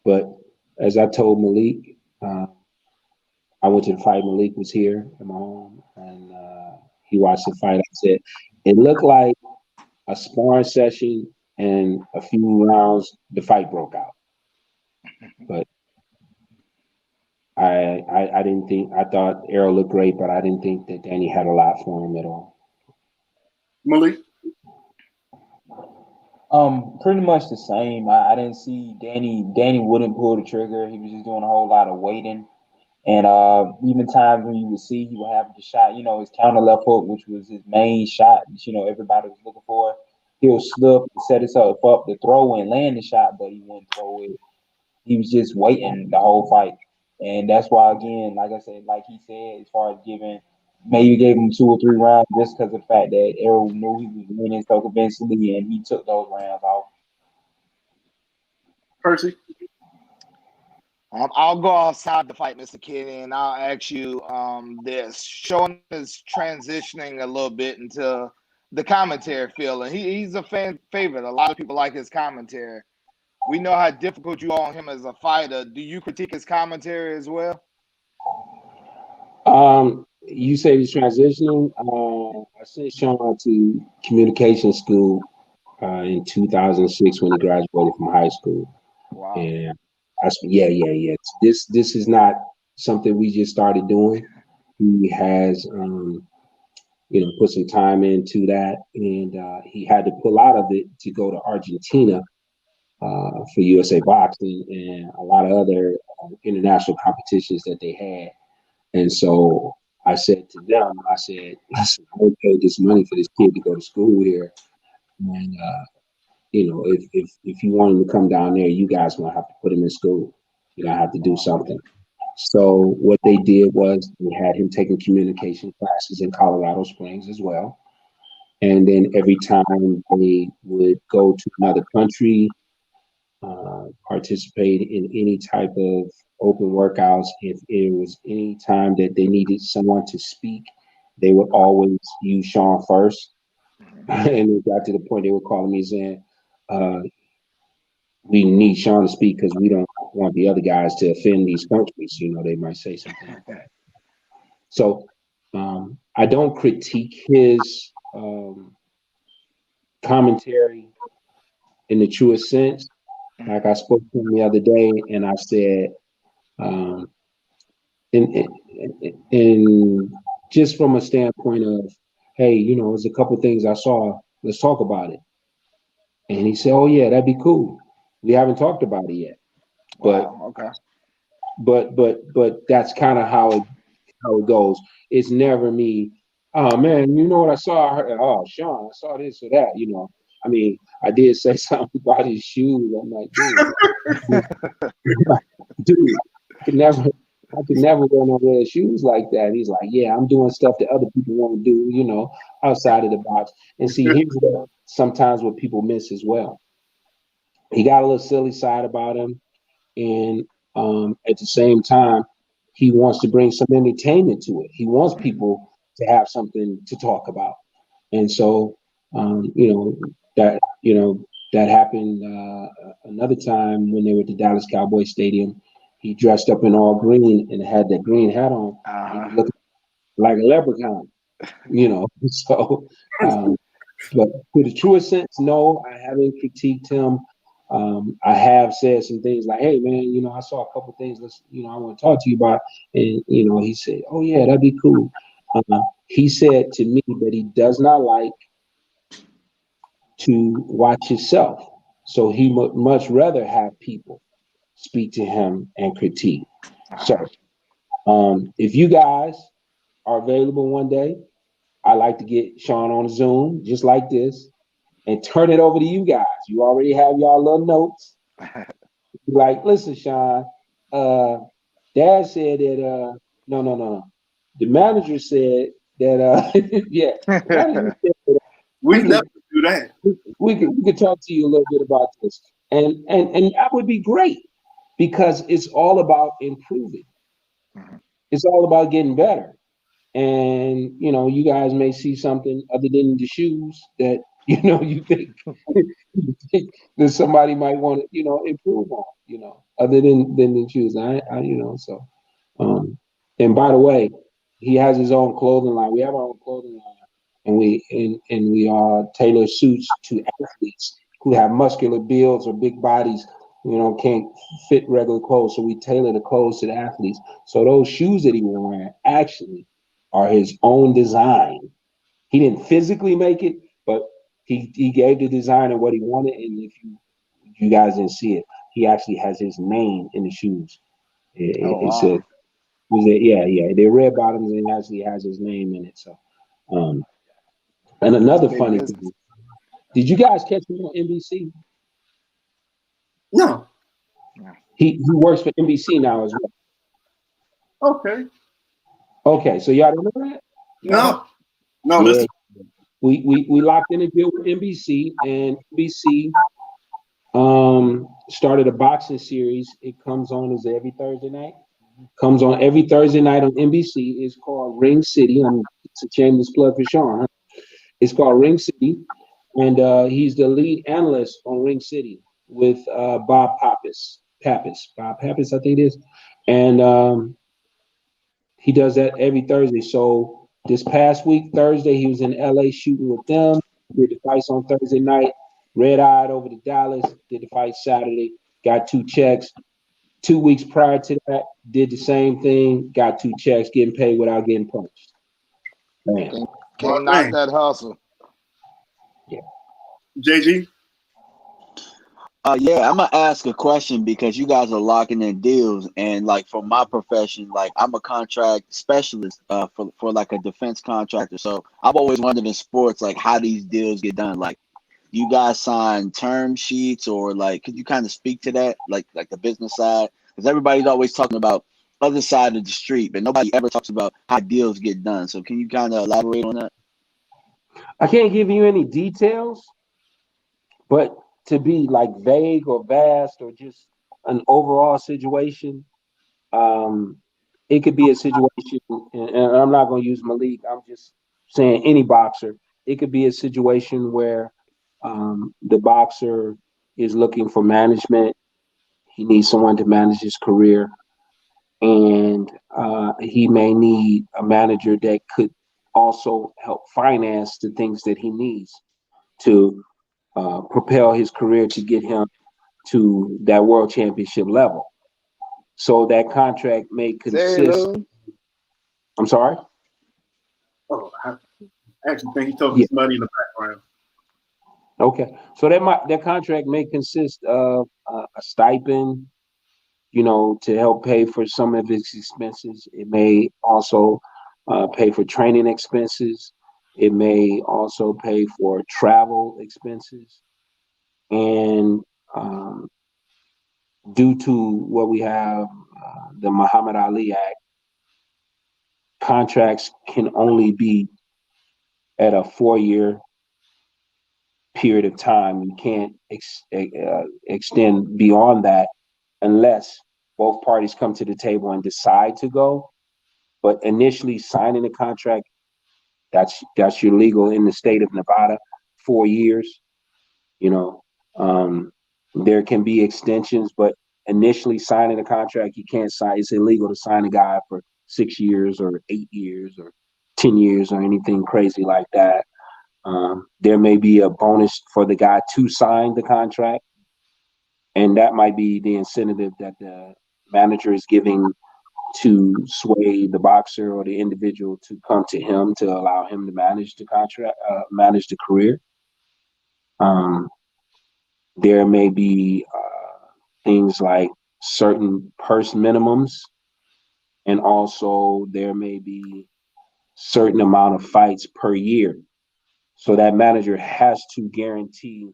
But as I told Malik, I went to the fight. Malik was here at my home, and he watched the fight. I said, it looked like a sparring session, and a few rounds, the fight broke out. But I didn't think, I thought Errol looked great, but I didn't think that Danny had a lot for him at all. Malik? Pretty much the same. I didn't see Danny wouldn't pull the trigger. He was just doing a whole lot of waiting. And even times when you would see he would have the shot, his counter left hook, which was his main shot, everybody was looking for. He'll slip, set himself up to throw and land the shot, but he wouldn't throw it. He was just waiting the whole fight. And that's why, again, like I said, like he said, as far as maybe gave him 2 or 3 rounds just because of the fact that Errol knew he was winning so convincingly, and he took those rounds off. Percy? I'll go outside the fight, Mr. Kitty, and I'll ask you this. Sean is transitioning a little bit into the commentary field, and he's a fan favorite. A lot of people like his commentary. We know how difficult you are on him as a fighter. Do you critique his commentary as well? You say he's transitioning. I sent Sean to communication school in 2006 when he graduated from high school. Wow. And yeah. This is not something we just started doing. He has put some time into that, and he had to pull out of it to go to Argentina for USA Boxing and a lot of other international competitions that they had. And so I said to them, listen, I paid this money for this kid to go to school here. And, if you want him to come down there, you guys going to have to put him in school. You're going to have to do something. So what they did was we had him taking communication classes in Colorado Springs as well. And then every time they would go to another country, participate in any type of open workouts, if it was any time that they needed someone to speak, they would always use Sean first. And it got to the point they were calling me saying, we need Sean to speak because we don't want the other guys to offend these countries. They might say something like that. So I don't critique his commentary in the truest sense. Like I spoke to him the other day, and I said, and just from a standpoint of, hey, there's a couple things I saw. Let's talk about it. And he said, oh yeah, that'd be cool. We haven't talked about it yet, but okay. But that's kind of how it goes. It's never me. Oh man, you know what I saw? I heard, oh, Sean, I saw this or that. I mean, I did say something about his shoes. I'm like, dude, I could never wear no red shoes like that. He's like, yeah, I'm doing stuff that other people want to do, outside of the box. And see, here's sometimes what people miss as well. He got a little silly side about him, and at the same time, he wants to bring some entertainment to it. He wants people to have something to talk about, and so that happened another time when they were at the Dallas Cowboys Stadium. He dressed up in all green and had that green hat on. He was looking like a leprechaun, So, but to the truest sense, no, I haven't critiqued him. I have said some things like, "Hey, man, I saw a couple things. I want to talk to you about." And he said, "Oh yeah, that'd be cool." He said to me that he does not like to watch himself, so he would much rather have people speak to him and critique. So, if you guys are available one day, I'd like to get Sean on Zoom, just like this, and turn it over to you guys. You already have y'all little notes. Like, listen, Sean, Dad said that, no. The manager said that, yeah, the manager said that We we never could, do that. we could talk to you a little bit about this. And that would be great because it's all about improving. It's all about getting better. And you guys may see something other than the shoes that you think that somebody might want to improve on, other than the shoes. So and by the way, he has his own clothing line. We have our own clothing line, and we tailor suits to athletes who have muscular builds or big bodies, can't fit regular clothes. So we tailor the clothes to the athletes. So those shoes that he was wearing actually are his own design. He didn't physically make it, but he gave the designer what he wanted. And if you guys didn't see it, he actually has his name in the shoes. Oh It's wow. yeah. They're red bottoms and it actually has his name in it. So, and That's another big funny business. thing, did you guys catch him on NBC? No. He works for NBC now as well. Okay. Okay, so y'all don't know that? No. No. Yeah, Listen. we locked in a deal with NBC, and NBC started a boxing series. It comes on is every Thursday night. Comes on every Thursday night on NBC. It's called Ring City. It's a shameless plug for Sean. Huh? It's called Ring City, and he's the lead analyst on Ring City with Bob Pappas. Bob Pappas, I think it is, and he does that every Thursday. So this past week, Thursday, he was in LA shooting with them. Did the fights on Thursday night. Red eyed over to Dallas. Did the fight Saturday. Got 2 checks. 2 weeks prior to that, did the same thing. Got 2 checks, getting paid without getting punched. Man, Can't, Oh, can't knock dang. that hustle. JG. Yeah, I'm gonna ask a question because you guys are locking in deals, and like for my profession, like I'm a contract specialist for like a defense contractor. So I've always wondered in sports like how these deals get done. Like, you guys sign term sheets, or like could you kind of speak to that, like the business side? Because everybody's always talking about other side of the street, but nobody ever talks about how deals get done. So can you kind of elaborate on that? I can't give you any details, but to be like vague or vast or just an overall situation, um, it could be a situation, and I'm not going to use Malik. I'm just saying any boxer. It could be a situation where the boxer is looking for management. He needs someone to manage his career, and he may need a manager that could also help finance the things that he needs to propel his career to get him to that world championship level. So that contract may Say consist. Lou. I'm sorry. Oh, I actually think he told Yeah. somebody in the background. Okay. So that contract may consist of a stipend, to help pay for some of his expenses. It may also pay for training expenses. It may also pay for travel expenses. And due to what we have, the Muhammad Ali Act, contracts can only be at a 4-year period of time. You can't extend beyond that unless both parties come to the table and decide to go. But initially signing a contract, that's your legal in the state of Nevada, 4 years. You know, there can be extensions, but initially signing a contract, you can't sign. It's illegal to sign a guy for 6 years or 8 years or 10 years or anything crazy like that. There may be a bonus for the guy to sign the contract, and that might be the incentive that the manager is giving to sway the boxer or the individual to come to him to allow him to manage the contract, manage the career. There may be things like certain purse minimums, and also there may be certain amount of fights per year. So that manager has to guarantee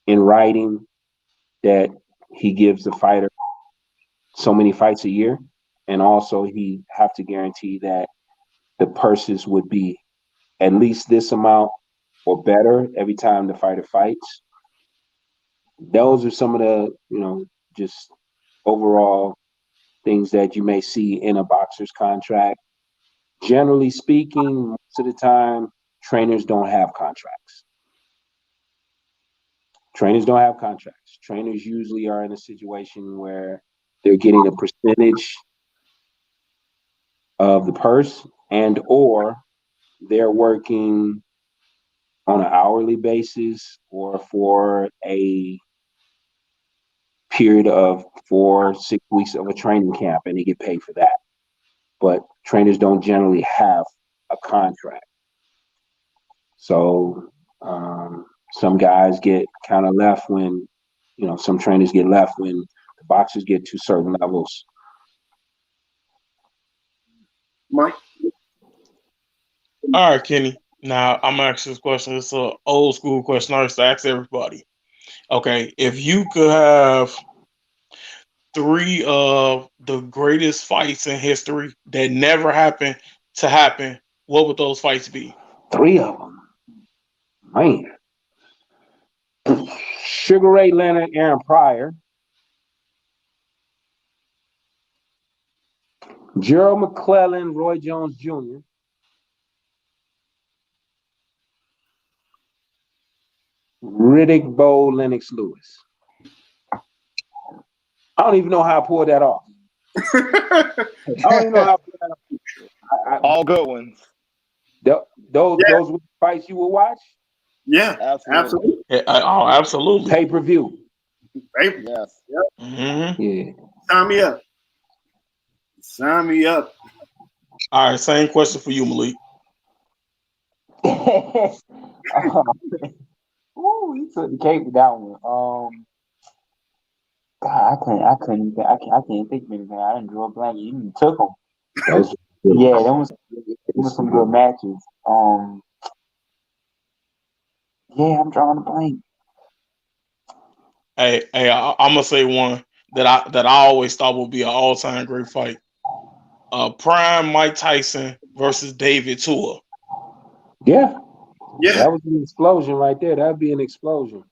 in writing that he gives the fighter so many fights a year, and also he have to guarantee that the purses would be at least this amount or better every time the fighter fights. Those are some of the, just overall things that you may see in a boxer's contract. Generally speaking, most of the time, trainers don't have contracts. Trainers usually are in a situation where they're getting a percentage of the purse, and or they're working on an hourly basis or for a period of 4-6 weeks of a training camp, and they get paid for that. But trainers don't generally have a contract. So some guys get kind of left when, some trainers get left when the boxers get to certain levels. Mike? All right, Kenny. Now I'm gonna ask you this question. It's an old school question I used to ask everybody. Okay, if you could have 3 of the greatest fights in history that never happened to happen, what would those fights be? 3 of them, man. Sugar Ray Leonard, Aaron Pryor, Gerald McClellan, Roy Jones Jr., Riddick Bowe, Lennox Lewis. I don't even know how I pulled that off. I don't even know how I pulled that off. All good ones. Those were the fights you would watch? Yeah, absolutely. Yeah, absolutely. Pay-per-view. Yes. Mm-hmm. Yeah. Sign me up. All right, same question for you, Malik. Ooh, he took the cake with that one. God, I can't think of anything. I didn't draw a blank. You even took them. Yeah, them was some good matches. Yeah, I'm drawing a blank. Hey, I'm gonna say one that I always thought would be an all-time great fight. Prime Mike Tyson versus David Tua. Yeah. That was an explosion right there. That'd be an explosion.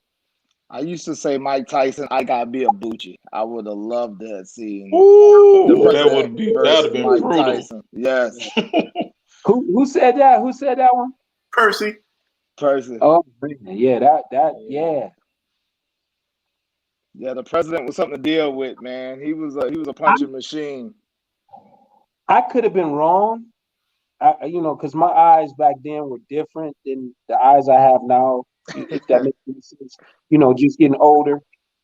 I used to say Mike Tyson, I gotta be a Bucci. I would have loved that scene. Ooh, that would have been Mike brutal. Tyson. Yes. Who said that? Who said that one? Percy. Oh man, yeah, yeah. Yeah, the president was something to deal with, man. He was a punching machine. I could have been wrong, because my eyes back then were different than the eyes I have now. If that makes any sense, just getting older.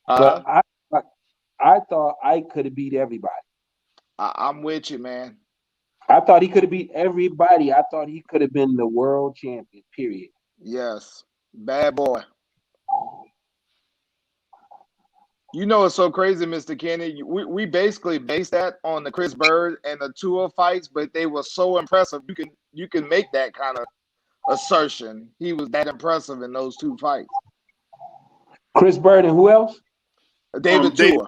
But I thought I could have beat everybody. I'm with you, man. I thought he could have beat everybody. I thought he could have been the world champion. Period. Yes, bad boy. It's so crazy, Mr. Kenny. We basically based that on the Chris Bird and the Tua fights, but they were so impressive. You can make that kind of assertion. He was that impressive in those 2 fights. Chris Bird and who else? David Tua.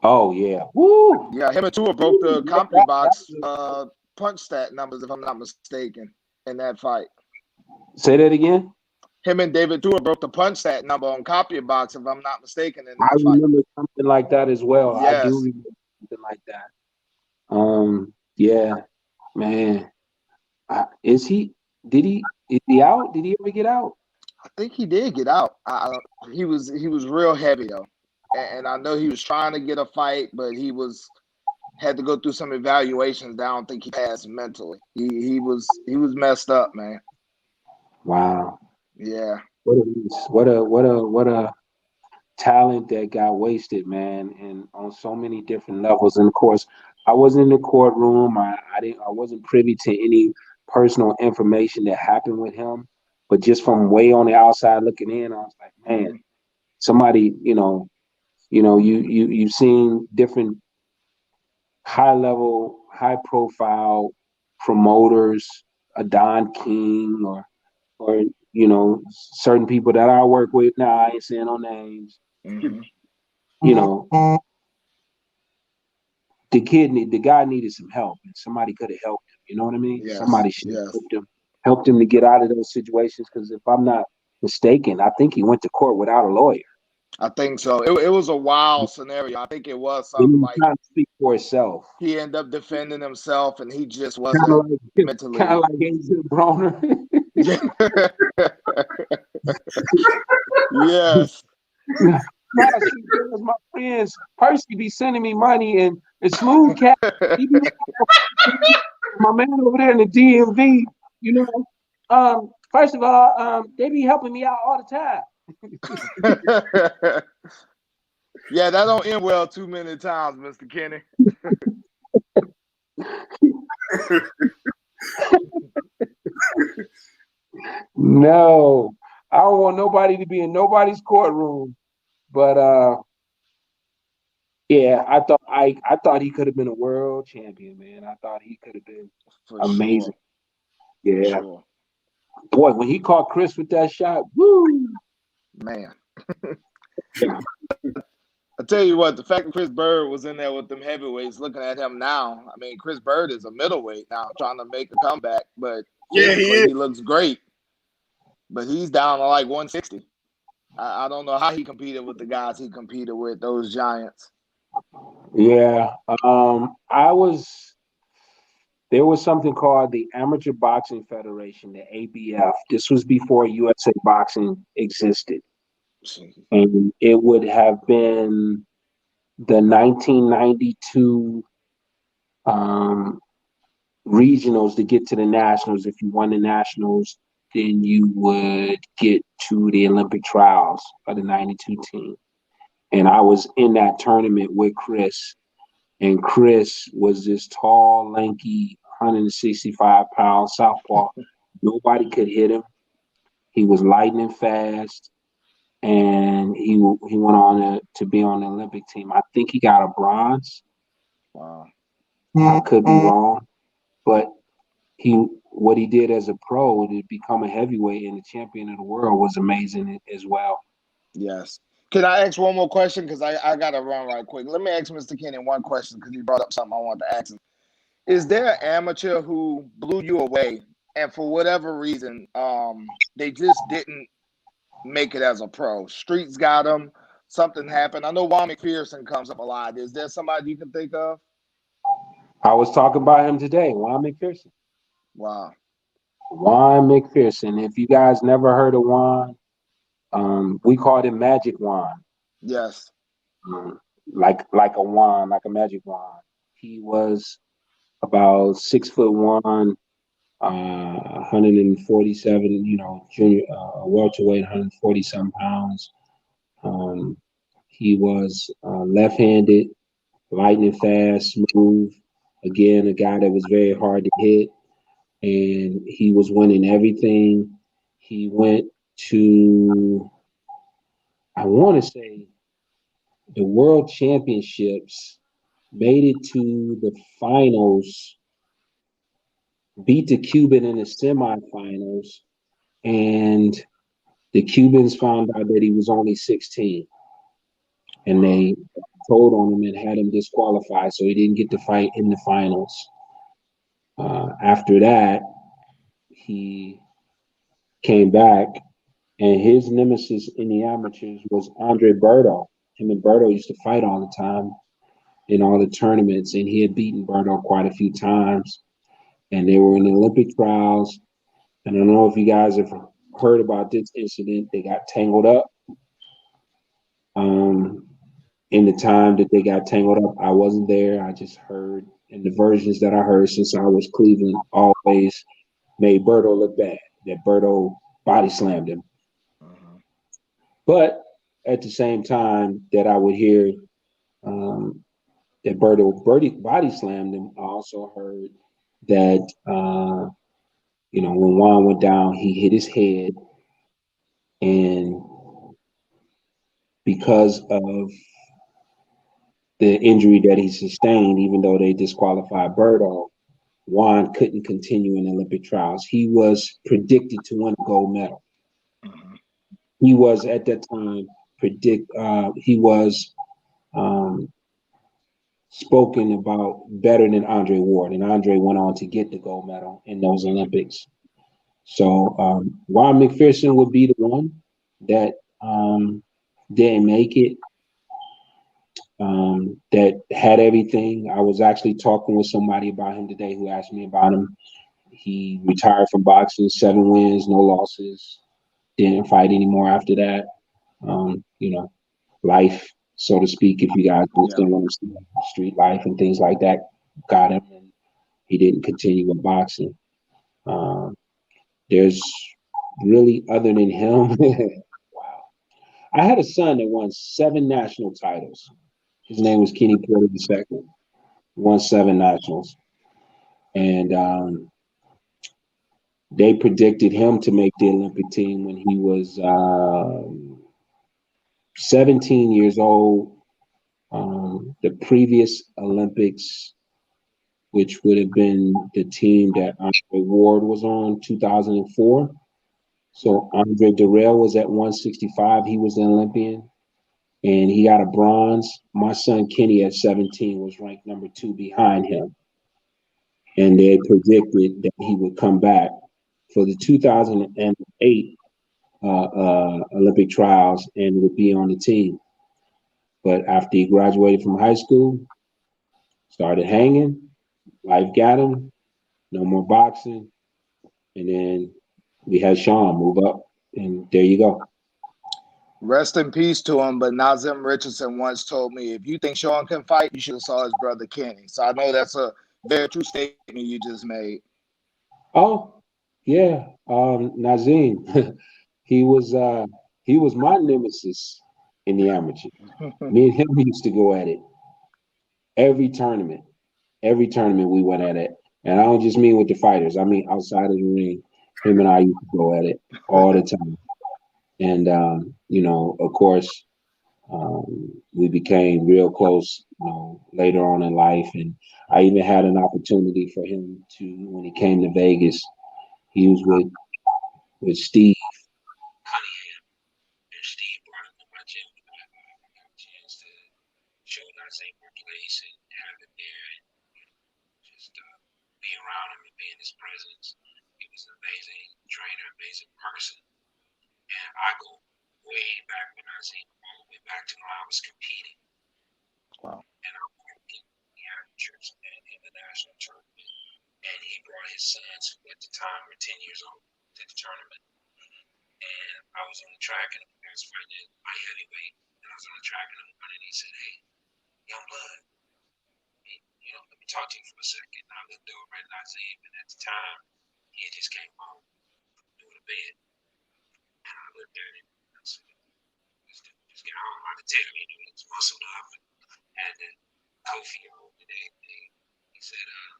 Oh yeah. Woo! Yeah, him and Tua broke the CompuBox punch stat numbers, if I'm not mistaken, in that fight. Say that again. Him and David Tua broke the punch stat number on CompuBox, if I'm not mistaken, in that I fight. remember something like that as well. Yes. I do remember something like that. Yeah, man. Is he out? Did he ever get out? I think he did get out. He was real heavy though, and I know he was trying to get a fight, but he had to go through some evaluations that I don't think he passed mentally. He was messed up, man. Wow. Yeah. What a talent that got wasted, man, and on so many different levels. And of course, I wasn't in the courtroom. I wasn't privy to any personal information that happened with him. But just from way on the outside looking in, I was like, man, somebody, you've seen different high level, high profile promoters, a Don King or certain people that I work with. Now I ain't saying no names. Mhm. You know, the guy needed some help, and somebody could have helped him. You know what I mean? Yes. Somebody should have Yes. helped him to get out of those situations. Because if I'm not mistaken, I think he went to court without a lawyer. I think so. It was a wild scenario. I think it was He something was like trying to speak for himself. he ended up defending himself, and he just Kind wasn't of like mentally. Adrian Broner. Yes. No, see, because my friends Percy be sending me money and Smooth Cat, he be my man over there in the DMV, first of all, they be helping me out all the time. Yeah, that don't end well too many times, Mr. Kenny. No, I don't want nobody to be in nobody's courtroom. But yeah, I thought he could have been a world champion, man. I thought he could have been For amazing. sure. Yeah. For sure. Boy, when he caught Chris with that shot, woo! Man. Yeah. I tell you what, the fact that Chris Bird was in there with them heavyweights, looking at him now, I mean, Chris Bird is a middleweight now, trying to make a comeback, but Yeah, he is. he looks great. But he's down to like 160. I don't know how he competed with the guys he competed with, those giants. Yeah. There was something called the Amateur Boxing Federation, the ABF. This was before USA Boxing existed. And it would have been the 1992 regionals to get to the nationals. If you won the nationals, then you would get to the Olympic trials of the 92 team. And I was in that tournament with Chris. And Chris was this tall, lanky, 165-pound southpaw. Nobody could hit him. He was lightning fast. And he went on to be on the Olympic team. I think he got a bronze. Wow. I could be wrong. But what he did as a pro to become a heavyweight and the champion of the world was amazing as well. Yes. Can I ask one more question? Because I got to run right quick. Let me ask Mr. Kenny one question because he brought up something I wanted to ask him. Is there an amateur who blew you away and for whatever reason, they just didn't make it as a pro? Streets got them. Something happened. I know Juan McPherson comes up a lot. Is there somebody you can think of? I was talking about him today, Juan McPherson. Wow. Juan McPherson. If you guys never heard of Juan, we called him Magic Juan. Yes. Like a wand, like a magic wand. He was about 6'1", 147, junior welterweight, 147 pounds. He was left-handed, lightning fast, smooth. Again, a guy that was very hard to hit, and he was winning everything. He went to, I want to say, the World Championships, made it to the finals, beat the Cuban in the semifinals, and the Cubans found out that he was only 16. And they told on him and had him disqualified, so he didn't get to fight in the finals. After that, he came back, and his nemesis in the amateurs was Andre Berto. Him and Berto used to fight all the time in all the tournaments, and he had beaten Berto quite a few times. And they were in the Olympic trials. And I don't know if you guys have heard about this incident. They got tangled up. In the time that they got tangled up, I wasn't there. I just heard, and the versions that I heard since I was Cleveland always made Berto look bad, that Berto body slammed him. But at the same time that I would hear that Birdie body slammed him, I also heard that when Juan went down, he hit his head, and because of the injury that he sustained, even though they disqualified Birdo, Juan couldn't continue in Olympic trials. He was predicted to win a gold medal. He was at that time he was spoken about better than Andre Ward, and Andre went on to get the gold medal in those Olympics. So Juan McPherson would be the one that didn't make it. That had everything. I was actually talking with somebody about him today who asked me about him. He retired from boxing, 7 wins, no losses. Didn't fight anymore after that. Life, so to speak, if you guys still understand street life and things like that, got him, and he didn't continue with boxing. There's really, other than him, wow. I had a son that won 7 national titles. His name was Kenny Porter II. Won 7 nationals, and they predicted him to make the Olympic team when he was 17 years old. The previous Olympics, which would have been the team that Andre Ward was on, 2004. So Andre Durrell was at 165. He was an Olympian, and he got a bronze. My son Kenny at 17 was ranked number 2 behind him. And they predicted that he would come back for the 2008 Olympic trials and would be on the team. But after he graduated from high school, started hanging, life got him, no more boxing. And then we had Sean move up, and there you go. Rest in peace to him. But Nazem Richardson once told me, if you think Sean can fight, you should have saw his brother Kenny. So I know that's a very true statement you just made. Oh, yeah. Nazim, he was my nemesis in the amateur. Me and him used to go at it every tournament. Every tournament we went at it. And I don't just mean with the fighters. I mean outside of the ring. Him and I used to go at it all the time. And of course, we became real close, later on in life. And I even had an opportunity for him to, when he came to Vegas, he was with Steve Cunningham, and Steve brought him to my gym. I got a chance to show Nazim my place and have him there, and just be around him and be in his presence. He was an amazing trainer, amazing person. And I go way back when Nazim, all the way back to when I was competing. Wow. And I worked in the amateurs and in the national tournament. And he brought his sons, who at the time were 10 years old, to the tournament. And I was on the track, and I was fighting at my heavyweight. And I was on the track, and I'm running, and he said, "Hey, young blood, let me talk to you for a second." And I looked over at Nazim, and at the time, he had just came home from doing a bed. And I looked at him, and I said, "This dude just got home. I could tell, he was muscled up and had the Kofi on and everything." He said, "Now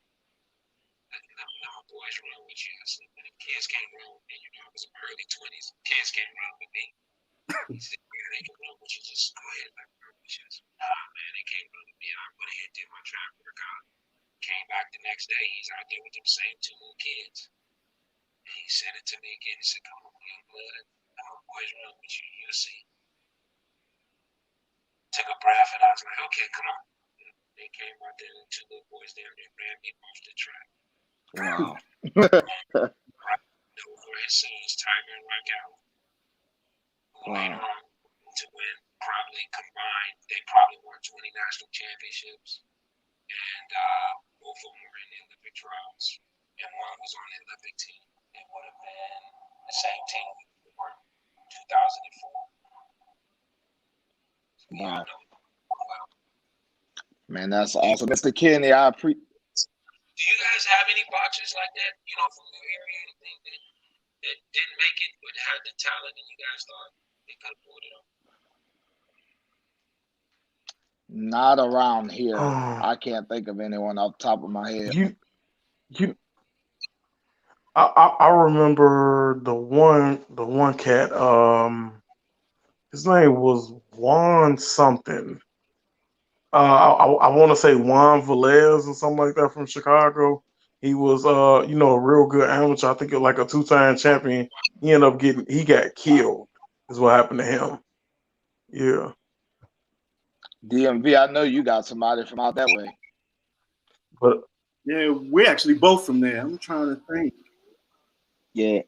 my boys run with you." I said, "Man, if kids can't run with me, I was in my early 20s. Kids can't run with me." He said, "Yeah, they can run with you. Just go ahead and let them run with you." I said, "Nah, man, they can't run with me." I went ahead and did my track workout. Came back the next day. He's out there with them same 2 little kids. And he said it to me again. He said, "Come on, young blood. Let my boys run with you. You'll see." Took a breath, and I was like, "Okay, come on." They came out there, and 2 little boys down there ran me off the track. Wow. Over his sons, Tiger and Raquel. Later on, to win, probably combined, they probably won 20 national championships. And both of them were in the Olympic trials. And one was on the Olympic team. It would have been the same team for 2004. Wow. Man, that's awesome. Mr. Kenny, I appreciate. Do you guys have any boxers like that, from your area, anything that didn't make it but had the talent and you guys thought they could have pulled it off? Not around here. Um, I can't think of anyone off the top of my head. you you I remember the one cat. His name was Juan something. I want to say Juan Velez or something like that from Chicago. He was a real good amateur. I think it was like a two-time champion. He got killed. Is what happened to him. Yeah, DMV, I know you got somebody from out that way. but Yeah, we're actually both from there. I'm trying to think. Yeah,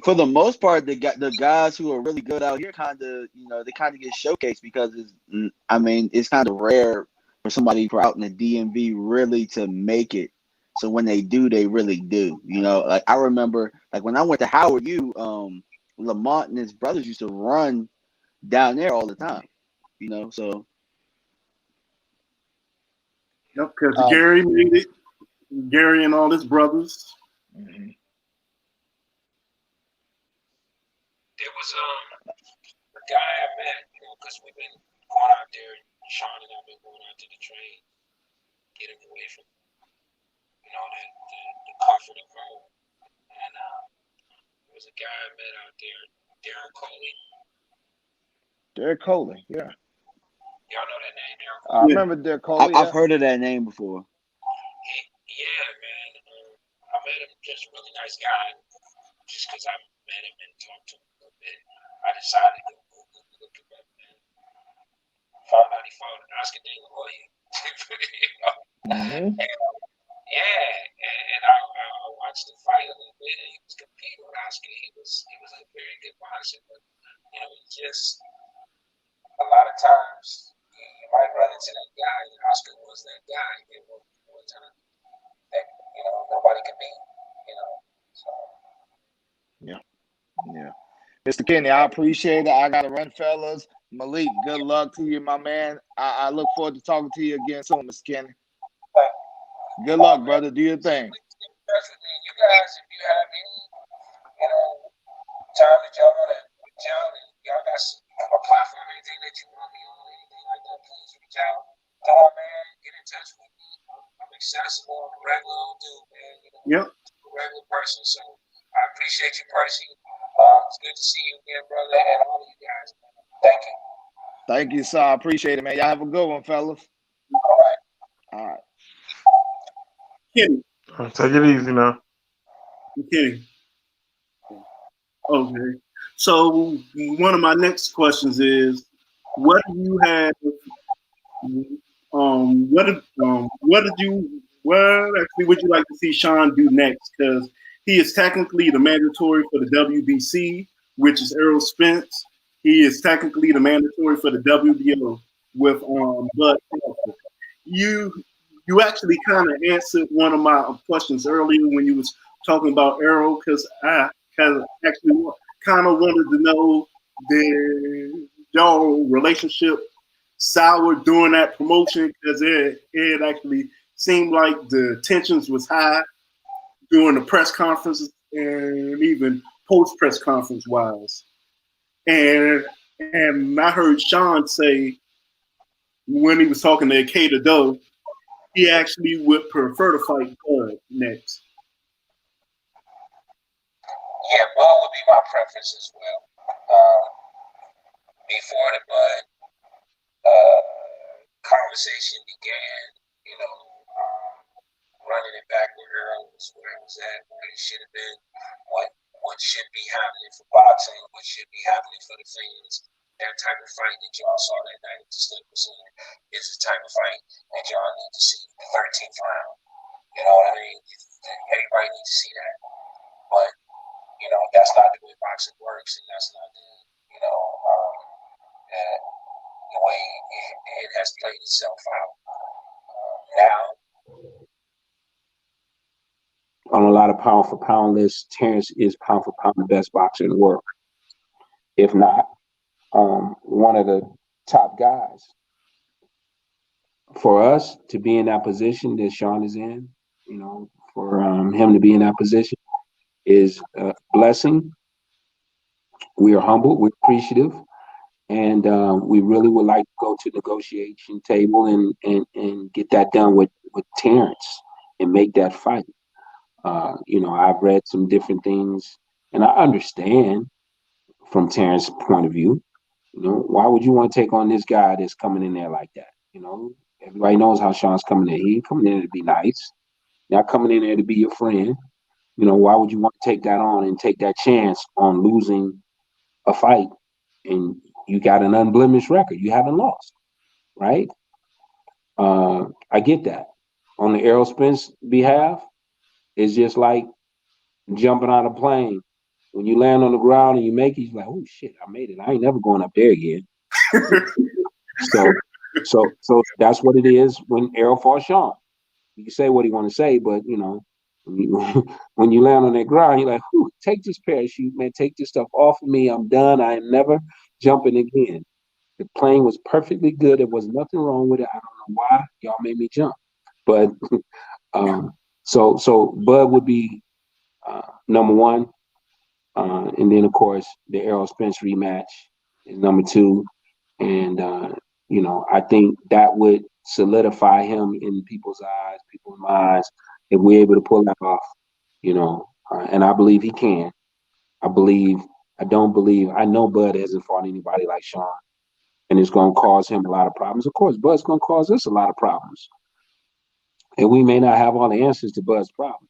for the most part, the guys who are really good out here kind of, they kind of get showcased because it's kind of rare for somebody who are out in the DMV really to make it. So when they do, they really do. Like I remember, like when I went to Howard U, Lamont and his brothers used to run down there all the time. So Yep, because Um, Gary made it. Gary and all his brothers. mhm. There was a guy I met, because we've been going out there. Sean and I've been going out to the train, getting away from the comfort of home. And there was a guy I met out there, Darren Coley. Derek Coley, yeah. Y'all know that name, Darren I Coley? Yeah. remember Derek Coley. I've heard of that name before. Yeah, man. I met him, just a really nice guy. Just because I met him and talked to him a little bit, I decided to go look him up, man. Found out he fought Oscar De La Hoya. Mm-hmm. And I watched the fight a little bit, and he was competing with Oscar. He was a very good boxer, but just a lot of times you might run into that guy, and Oscar was that guy at one time that nobody could beat. So. Yeah. Mr. Kenny, I appreciate it. I got to run, fellas. Malik, good luck to you, my man. I look forward to talking to you again soon, Mr. Kenny. Good luck, brother. Do your thing. Definitely, you guys, if you have any, time that y'all want to reach out and y'all got a platform, anything that you want me on, anything like that, please reach out. Tell my man, get in touch with me. I'm accessible. I'm a regular old dude, man. Yep. A regular person. So I appreciate you, Percy. It's good to see you again, brother, and all of you guys. Thank you. Thank you, sir. I appreciate it, man. Y'all have a good one, fellas. All right. All right. Kenny. take it easy now. Kenny. Okay. So one of my next questions is, what do you have? What actually would you like to see Sean do next? Because he is technically the mandatory for the WBC, which is Errol Spence. He is technically the mandatory for the WBO with Bud Crawford. You actually kind of answered one of my questions earlier when you was talking about Errol, because I actually kind of wanted to know y'all relationship soured during that promotion, because it actually seemed like the tensions was high during the press conferences and even post press conference wise. And I heard Sean say when he was talking to Akeda Doe, he actually would prefer to fight Bud next. Yeah, Bud would be my preference as well. Before the Bud conversation began, running it back where Earl was at, where it should have been, what should be happening for boxing, what should be happening for the fans. That type of fight that y'all saw that night at the Staples Center is the type of fight that y'all need to see. The 13th round. You know what I mean? Everybody needs to see that. But, that's not the way boxing works, and that's not the way it has played itself out. Now, On a lot of pound for pound lists, Terrence is pound for pound the best boxer in the world. If not, one of the top guys. For us to be in that position that Sean is in, for him to be in that position is a blessing. We are humble, we're appreciative, and we really would like to go to negotiation table and get that done with Terrence and make that fight. I've read some different things, and I understand from Terrence's point of view. Why would you want to take on this guy that's coming in there like that? Everybody knows how Sean's coming in. He ain't coming in there to be nice. Not coming in there to be your friend. Why would you want to take that on and take that chance on losing a fight? And you got an unblemished record. You haven't lost, right? I get that. On the Errol Spence behalf, it's just like jumping out of a plane. When you land on the ground and you make it, you're like, oh shit, I made it. I ain't never going up there again. So that's what it is when Errol fought Sean. You can say what he want to say, but when you land on that ground, you're like, take this parachute, man, take this stuff off of me. I'm done. I am never jumping again. The plane was perfectly good. There was nothing wrong with it. I don't know why y'all made me jump. But so Bud would be number one. And then, of course, the Errol Spence rematch is number two. And, I think that would solidify him in people's eyes, people's minds, if we're able to pull that off, and I believe he can. I know Bud hasn't fought anybody like Sean, and it's going to cause him a lot of problems. Of course, Bud's going to cause us a lot of problems. And we may not have all the answers to Bud's problems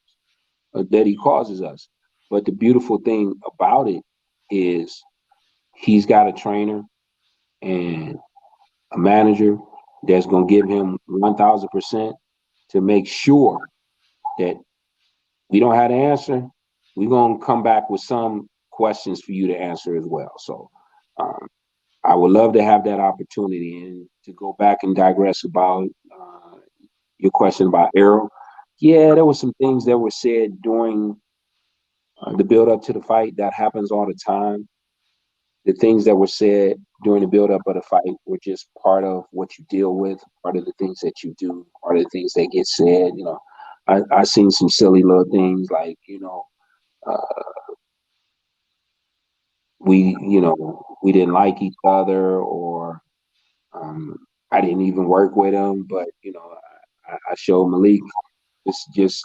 that he causes us. But the beautiful thing about it is he's got a trainer and a manager that's going to give him 1,000% to make sure that we don't have the answer. We're going to come back with some questions for you to answer as well. So I would love to have that opportunity. And to go back and digress about your question about Errol, yeah, there were some things that were said during the build up to the fight. That happens all the time. The things that were said during the build up of the fight were just part of what you deal with, part of the things that you do, part of the things that get said. I seen some silly little things like, we didn't like each other, or I didn't even work with him, but I showed Malik just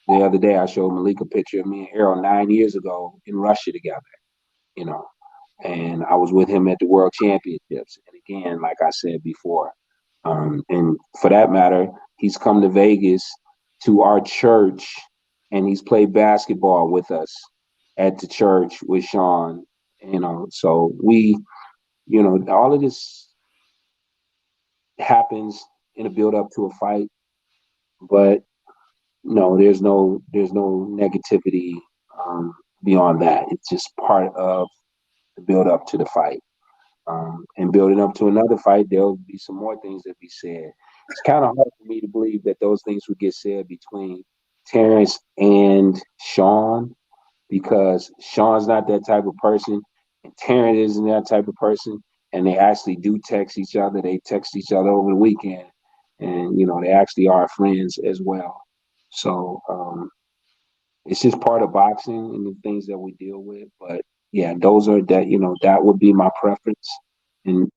the other day. I showed Malik a picture of me and Errol 9 years ago in Russia together, and I was with him at the World Championships. And again, like I said before, and for that matter, he's come to Vegas to our church, and he's played basketball with us at the church with Sean. So we, all of this happens in a build up to a fight, but no, there's no negativity beyond that. It's just part of the build up to the fight. And building up to another fight, there'll be some more things that be said. It's kind of hard for me to believe that those things would get said between Terrence and Sean, because Sean's not that type of person, and Terrence isn't that type of person. And they actually do text each other. They text each other over the weekend, and they actually are friends as well. So it's just part of boxing and the things that we deal with. But yeah, those are that. That would be my preference. And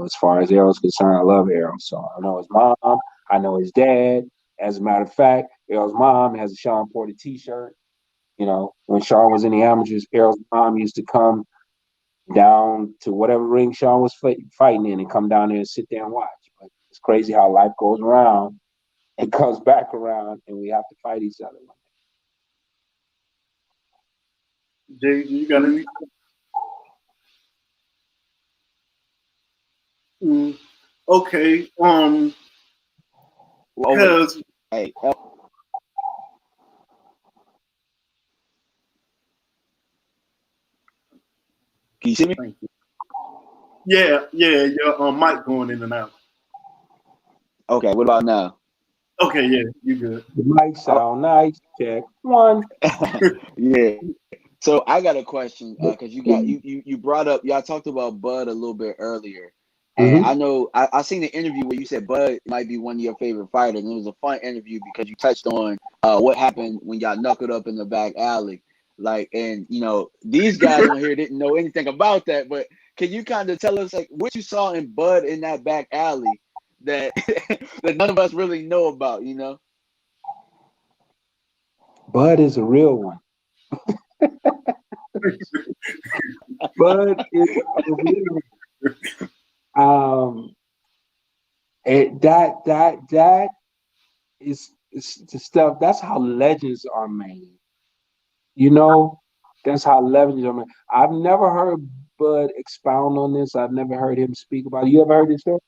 as far as Errol's concerned, I love Errol. So I know his mom, I know his dad. As a matter of fact, Errol's mom has a Sean Porter T-shirt. When Sean was in the amateurs, Errol's mom used to come down to whatever ring Sean was fighting in and come down there and sit there and watch. But it's crazy how life goes around and comes back around, and we have to fight each other. Jay, you got any? Okay. Because Hey, can you see me? yeah, your mic going in and out. Okay, what about now? Okay, yeah, you good. The mic sound nice. Check one. Yeah. So I got a question because you brought up, y'all talked about Bud a little bit earlier, and I know I seen the interview where you said Bud might be one of your favorite fighters, and it was a fun interview because you touched on what happened when y'all knuckled up in the back alley, and these guys on here didn't know anything about that, but can you kind of tell us like what you saw in Bud in that back alley that that none of us really know about? You know. Bud is a real one. Bud is a real one. That is the stuff. That's how legends are made. You know, that's how legends are made. I've never heard Bud expound on this. I've never heard him speak about it. You ever heard this story?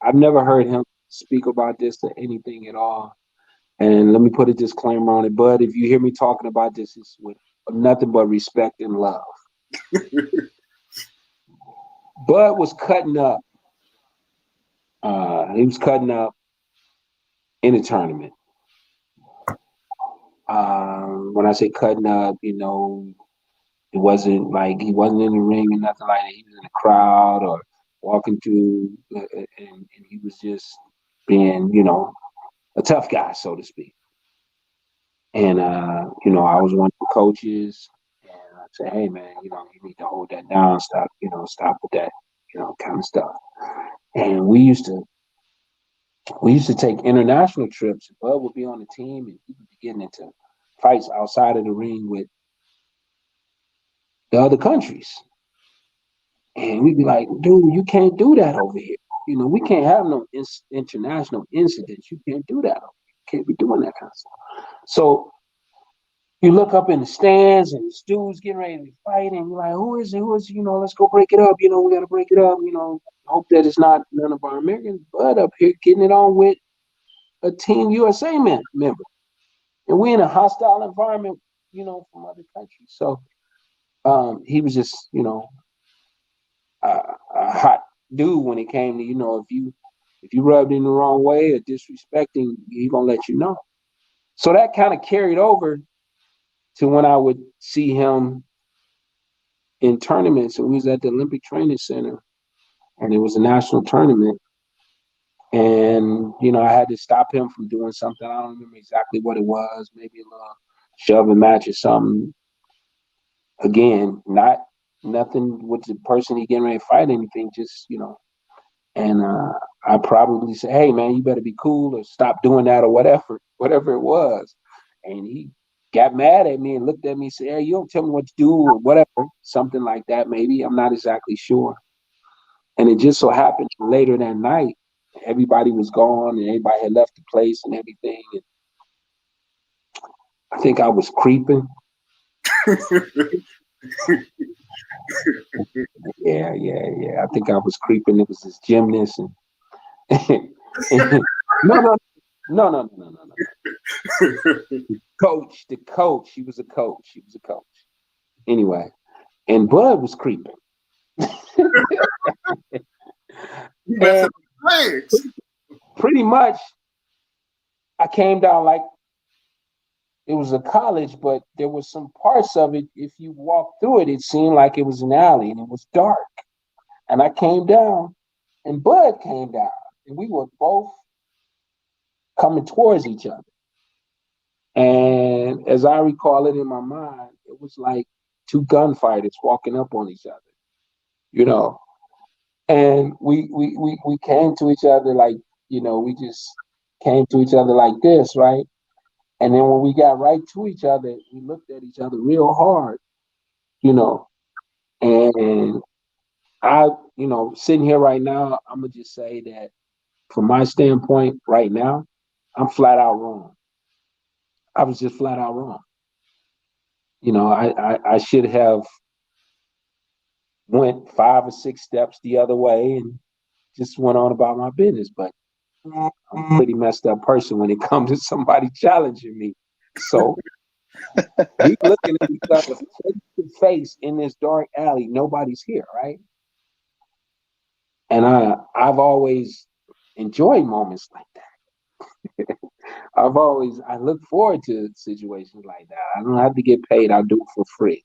I've never heard him speak about this to anything at all. And let me put a disclaimer on it, Bud. If you hear me talking about this, it's with nothing but respect and love. Bud was cutting up. He was cutting up in a tournament. When I say cutting up, you know, it wasn't like he wasn't in the ring or nothing like that. He was in the crowd or walking through, and he was just being, you know, a tough guy, so to speak. And you know, I was one of the coaches, and I said, "Hey, man, you know, you need to hold that down. Stop, you know, stop with that, you know, kind of stuff." And we used to take international trips. Bud would be on the team, and he would be getting into fights outside of the ring with the other countries. And we'd be like, "Dude, you can't do that over here. You know, we can't have no international incidents. You can't do that. You can't be doing that kind of stuff." So you look up in the stands and this dude's getting ready to fight, and you're like, who is it? Who is it? You know, let's go break it up. You know, we got to break it up. You know, hope that it's not none of our Americans, but up here getting it on with a Team USA member. And we're in a hostile environment, you know, from other countries. So he was just, you know, a hot dude when it came to, you know, if you rubbed in the wrong way or disrespecting, he gonna let you know. So that kind of carried over to when I would see him in tournaments. And we was at the Olympic Training Center, and it was a national tournament. And, you know, I had to stop him from doing something. I don't remember exactly what it was, maybe a little shoving match or something. Again, nothing with the person he getting ready to fight, anything, just, you know. And I probably said, "Hey, man, you better be cool or stop doing that," or whatever it was. And he got mad at me and looked at me and said, "Hey, you don't tell me what to do," or whatever, something like that, maybe. I'm not exactly sure. And it just so happened later that night, everybody was gone and everybody had left the place and everything. And I think I was creeping. Yeah. I think I was creeping. It was this gymnast and no. Coach, the coach. He was a coach. Anyway, and Bud was creeping. And pretty much, I came down like it was a college, but there was some parts of it. If you walked through it, it seemed like it was an alley and it was dark. And I came down, and Bud came down, and we were both coming towards each other. And as I recall it in my mind, it was like two gunfighters walking up on each other, you know. And we came to each other like, you know, we just came to each other like this, right? And then when we got right to each other, we looked at each other real hard, you know. And I, you know, sitting here right now, I'm gonna just say that from my standpoint right now, I'm flat out wrong. I was just flat out wrong. You know, I should have went 5 or 6 steps the other way and just went on about my business. But I'm a pretty messed up person when it comes to somebody challenging me. So we looking at each other face to face in this dark alley. Nobody's here, right? And I've always enjoyed moments like that. I look forward to situations like that. I don't have to get paid. I do it for free.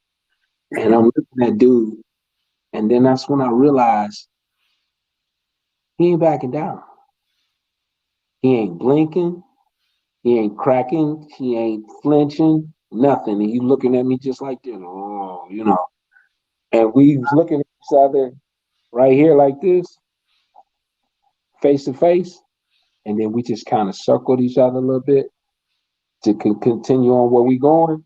And I'm looking at dude, and then that's when I realized he ain't backing down. He ain't blinking. He ain't cracking. He ain't flinching. Nothing. And he looking at me just like this. Oh, you know. And we was looking at each other, right here like this, face to face, and then we just kind of circled each other a little bit to continue on where we going.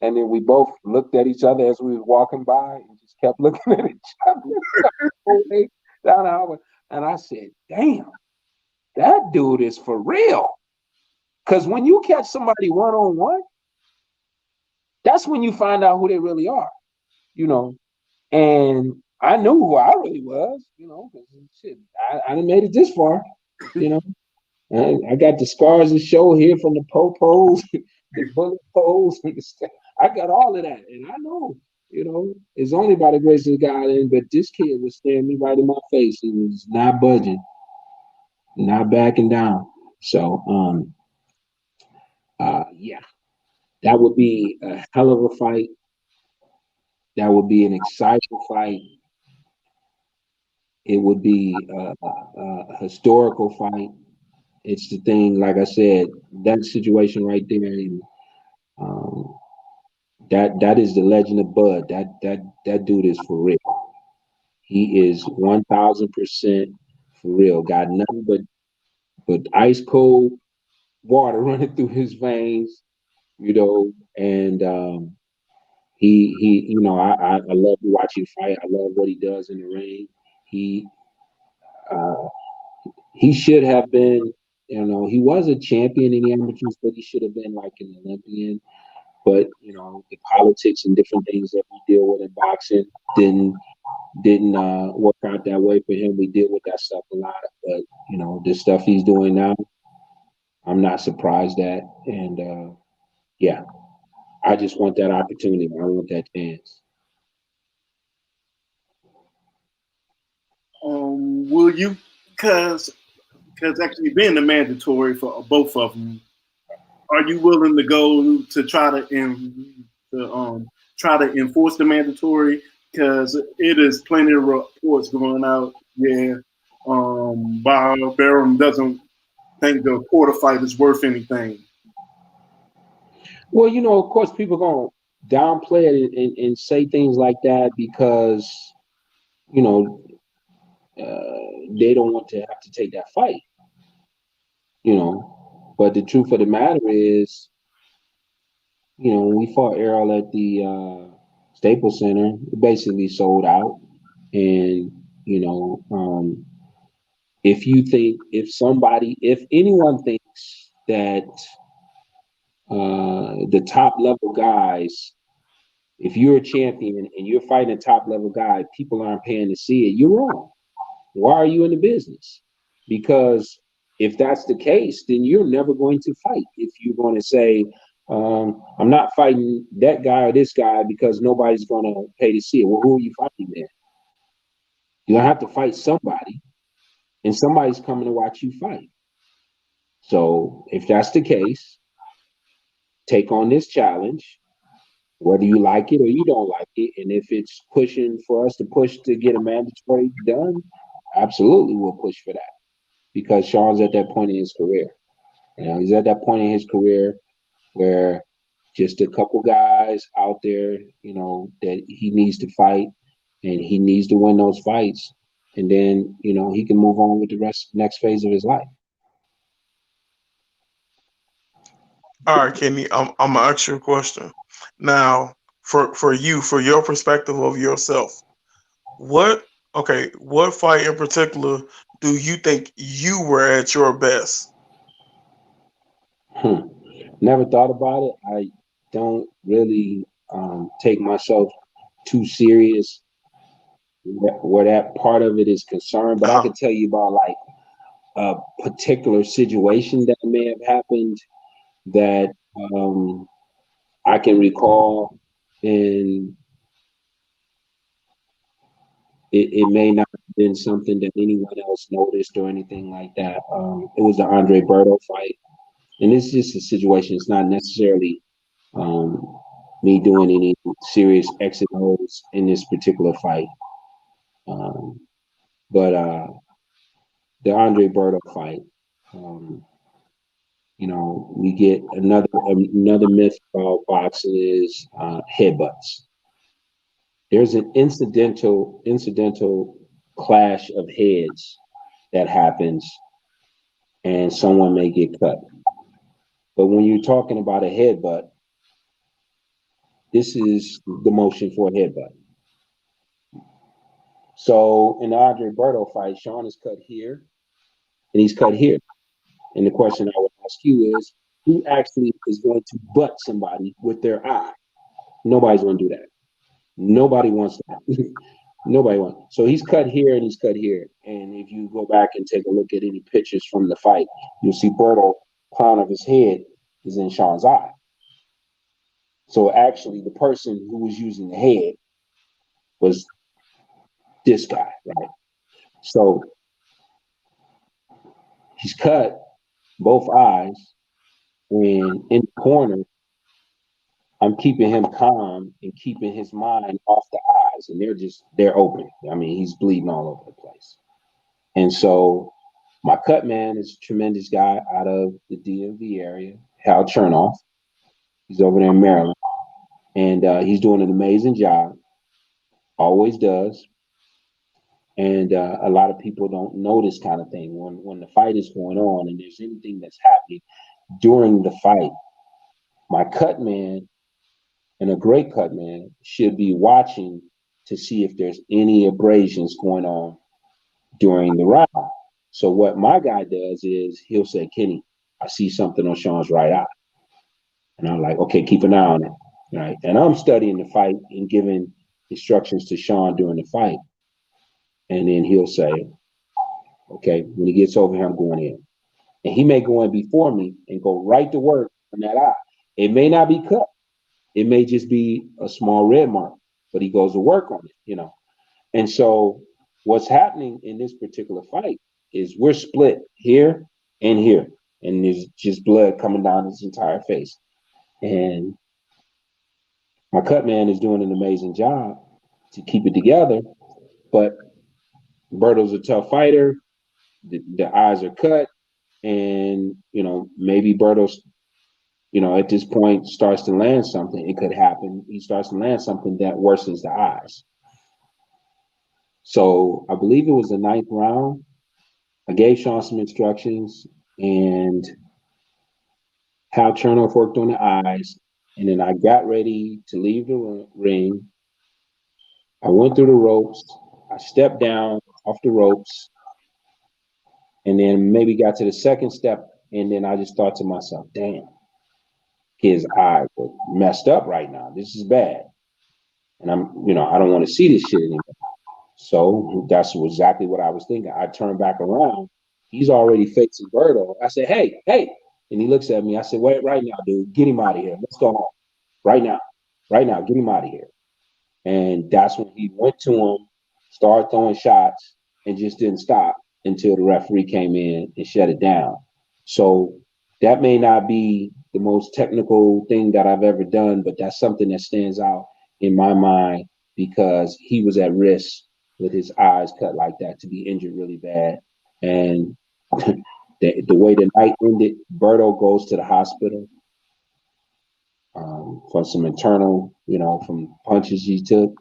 And then we both looked at each other as we was walking by and just kept looking at each other down the highway. And I said, damn, that dude is for real. Because when you catch somebody one-on-one, that's when you find out who they really are, you know. And I knew who I really was, you know, because shit, I done made it this far, you know. And I got the scars to show here from the popos, the bullet holes. I got all of that. And I know, you know, it's only by the grace of God. But this kid was staring me right in my face. He was not budging, not backing down. So, yeah, that would be a hell of a fight. That would be an exciting fight. It would be a historical fight. It's the thing, like I said, that situation right there. Um, that is the legend of Bud. That dude is for real. He is 1,000% for real. Got nothing but ice cold water running through his veins, you know. And he you know, I love to watch him fight. I love what he does in the ring. Uh, he should have been, you know, he was a champion in the amateurs, but he should have been like an Olympian. But you know, the politics and different things that we deal with in boxing didn't work out that way for him. We deal with that stuff a lot, but you know, the stuff he's doing now, I'm not surprised at. And yeah, I just want that opportunity. I want that chance. Will you? Because actually being the mandatory for both of them, are you willing to go to try to enforce the mandatory? Because it is plenty of reports going out. Yeah, Bob Barum doesn't think the quarter fight is worth anything. Well, you know, of course, people gonna downplay it and say things like that because you know they don't want to have to take that fight. You know, but the truth of the matter is, you know, when we fought Errol at the Staples Center, it basically sold out. And you know, if anyone thinks that the top level guys, if you're a champion and you're fighting a top level guy, people aren't paying to see it, you're wrong. Why are you in the business? Because if that's the case, then you're never going to fight. If you're going to say, I'm not fighting that guy or this guy because nobody's going to pay to see it. Well, who are you fighting then? You're going to have to fight somebody, and somebody's coming to watch you fight. So if that's the case, take on this challenge, whether you like it or you don't like it. And if it's pushing for us to push to get a mandatory done, absolutely we'll push for that. Because Sean's at that point in his career. You know, he's at that point in his career where just a couple guys out there, you know, that he needs to fight and he needs to win those fights. And then, you know, he can move on with the next phase of his life. All right, Kenny, I'm gonna ask you a question. Now, for you, for your perspective of yourself, what fight in particular do you think you were at your best? Never thought about it. I don't really take myself too serious where that part of it is concerned, but I can tell you about like a particular situation that may have happened that I can recall, and it may not have been something that anyone else noticed or anything like that. It was the Andre Berto fight, and it's just a situation. It's not necessarily me doing any serious X and O's in this particular fight, but the Andre Berto fight. You know, we get another myth about boxing is headbutts. There's an incidental clash of heads that happens and someone may get cut. But when you're talking about a headbutt, this is the motion for a headbutt. So in the Andre Berto fight, Sean is cut here and he's cut here. And the question I would ask you is, who actually is going to butt somebody with their eye? Nobody's going to do that. Nobody wants that. Nobody wants. So he's cut here and he's cut here. And if you go back and take a look at any pictures from the fight, you'll see Berto, palm of his head is in Sean's eye. So actually, the person who was using the head was this guy, right? So he's cut both eyes, and in the corner, I'm keeping him calm and keeping his mind off the eyes, and they're open. I mean, he's bleeding all over the place. And so my cut man is a tremendous guy out of the DMV area, Hal Chernoff. He's over there in Maryland, and he's doing an amazing job. Always does. And a lot of people don't know this kind of thing when the fight is going on and there's anything that's happening during the fight. My cut man and a great cut man should be watching to see if there's any abrasions going on during the round. So what my guy does is he'll say, Kenny, I see something on Sean's right eye. And I'm like, okay, keep an eye on it. Right. And I'm studying the fight and giving instructions to Sean during the fight. And then he'll say, okay, when he gets over here, I'm going in. And he may go in before me and go right to work on that eye. It may not be cut. It may just be a small red mark, but he goes to work on it, you know. And so what's happening in this particular fight is we're split here and here. And there's just blood coming down his entire face. And my cut man is doing an amazing job to keep it together. But Berto's a tough fighter. The eyes are cut. And, you know, maybe Berto's, you know, at this point starts to land something. It could happen. He starts to land something that worsens the eyes. So I believe it was the 9th round. I gave Sean some instructions, and Hal Chernoff worked on the eyes. And then I got ready to leave the ring. I went through the ropes. I stepped down off the ropes, and then maybe got to the second step. And then I just thought to myself, damn, his eyes are messed up right now. This is bad. And I'm, you know, I don't want to see this shit anymore. So that's exactly what I was thinking. I turned back around. He's already facing Berto. I said, hey. And he looks at me. I said, wait, right now, dude, get him out of here. Let's go home. Right now, get him out of here. And that's when he went to him, started throwing shots, and just didn't stop until the referee came in and shut it down. So that may not be the most technical thing that I've ever done, but that's something that stands out in my mind because he was at risk with his eyes cut like that to be injured really bad. And the way the night ended, Berto goes to the hospital for some internal, you know, from punches he took.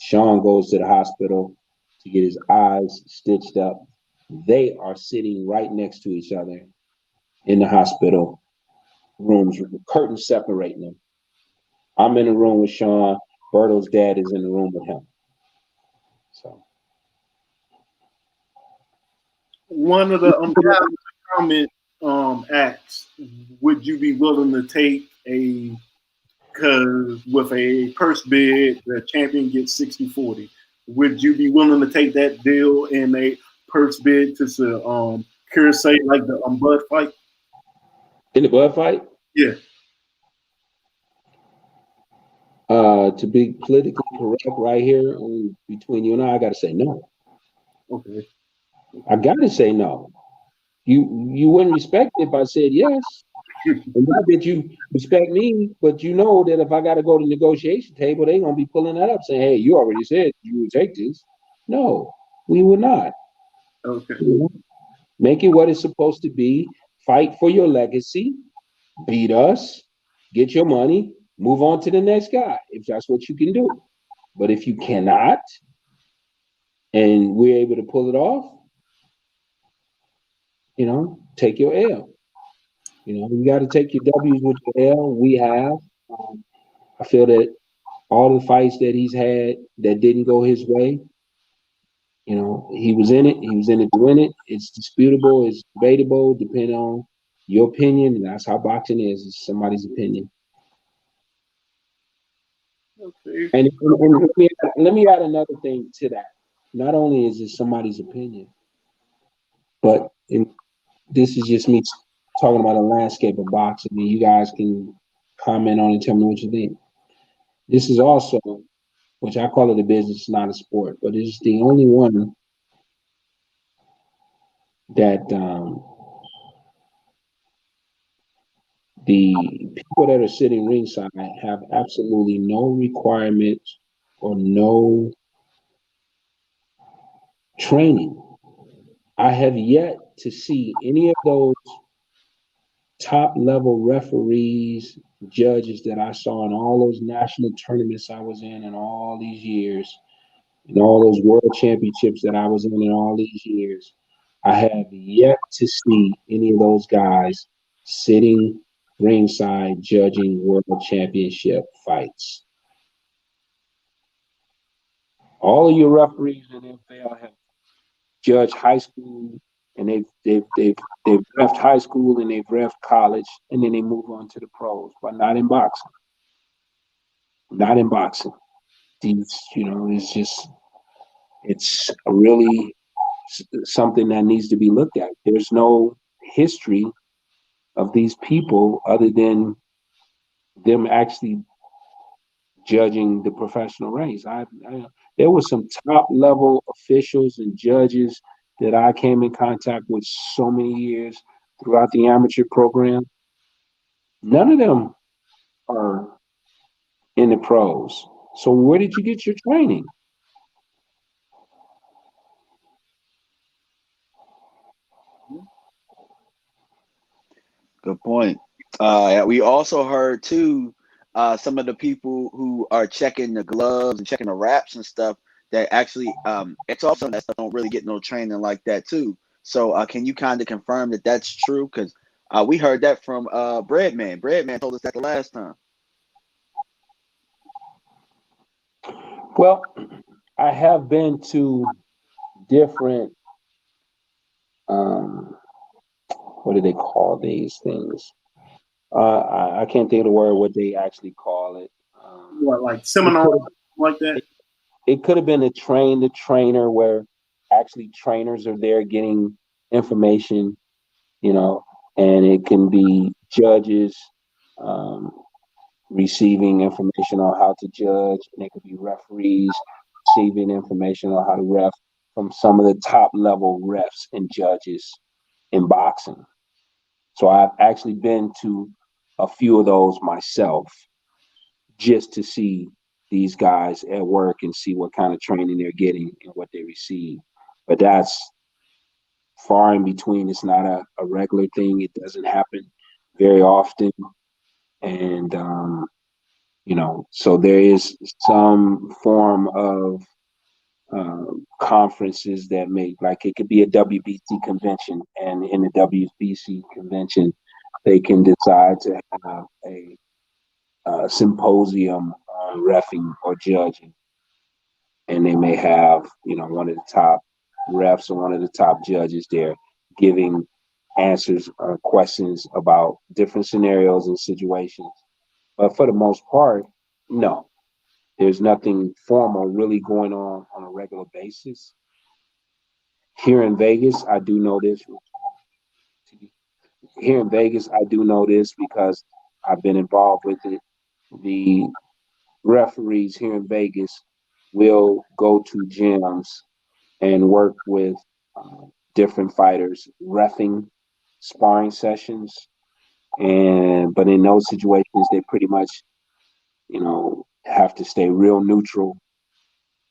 Sean goes to the hospital to get his eyes stitched up. They are sitting right next to each other in the hospital rooms, curtains separating them. I'm in the room with Sean. Berto's dad is in the room with him. So one of the comment asks, would you be willing to take because with a purse bid, the champion gets 60-40. Would you be willing to take that deal in a purse bid to say like the Bud fight? In the Bud fight? Yeah. To be politically correct right here between you and I gotta say no. Okay. I gotta say no. You wouldn't respect it if I said yes. And not that you respect me, but you know that if I got to go to the negotiation table, they're going to be pulling that up saying, hey, you already said you would take this. No, we would not. Okay. Make it what it's supposed to be. Fight for your legacy. Beat us. Get your money. Move on to the next guy if that's what you can do. But if you cannot, and we're able to pull it off, take your L. You got to take your W's with your L. We have. I feel that all the fights that he's had that didn't go his way, he was in it. He was in it to win it. It's disputable. It's debatable, depending on your opinion. And that's how boxing is. It's somebody's opinion. Okay. And let me add another thing to that. Not only is it somebody's opinion, but this is just me talking about a landscape of boxing. And you guys can comment on it and tell me what you think. This is also, which I call it a business, not a sport, but it's the only one that the people that are sitting ringside have absolutely no requirements or no training. I have yet to see any of those top level referees, judges that I saw in all those national tournaments I was in all these years, and all those world championships that I was in all these years. I have yet to see any of those guys sitting ringside judging world championship fights. All of your referees in the NFL have judged high school, and they've reffed high school and they've reffed college, and then they move on to the pros, but not in boxing. Not in boxing. These, it's really something that needs to be looked at. There's no history of these people other than them actually judging the professional ranks. There were some top level officials and judges that I came in contact with so many years throughout the amateur program. None of them are in the pros. So where did you get your training? Good point. We also heard too, some of the people who are checking the gloves and checking the wraps and stuff that actually it's also that stuff don't really get no training like that too. So can you kind of confirm that that's true? Because we heard that from Breadman. Breadman told us that the last time. Well, I have been to different what do they call these things? I can't think of the word what they actually call it. What, like seminars like that? It could have been the trainer where actually trainers are there getting information, and it can be judges receiving information on how to judge, and it could be referees receiving information on how to ref from some of the top level refs and judges in boxing. So I've actually been to a few of those myself just to see these guys at work and see what kind of training they're getting and what they receive. But that's far in between. It's not a regular thing. It doesn't happen very often. And, so there is some form of conferences that make, like it could be a WBC convention, and in the WBC convention, they can decide to have a symposium on reffing or judging, and they may have one of the top refs or one of the top judges there giving answers or questions about different scenarios and situations. But for the most part, no, there's nothing formal really going on a regular basis. Here in Vegas, I do know this. Here in Vegas, I do know this because I've been involved with it. The referees here in Vegas will go to gyms and work with different fighters, reffing sparring sessions. But in those situations, they pretty much, have to stay real neutral.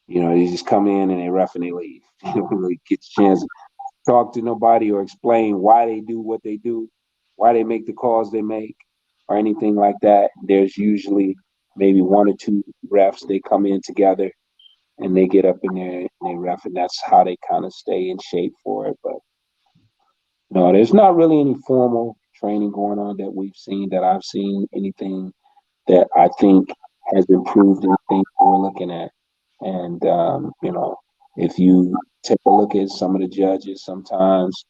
They just come in and they ref and they leave. You don't really get a chance to talk to nobody or explain why they do what they do, why they make the calls they make, or anything like that. There's usually maybe one or two refs. They come in together and they get up in there and they ref, and that's how they kind of stay in shape for it. But no, there's not really any formal training going on that we've seen, that I've seen anything that I think has improved anything we're looking at. And if you take a look at some of the judges, sometimes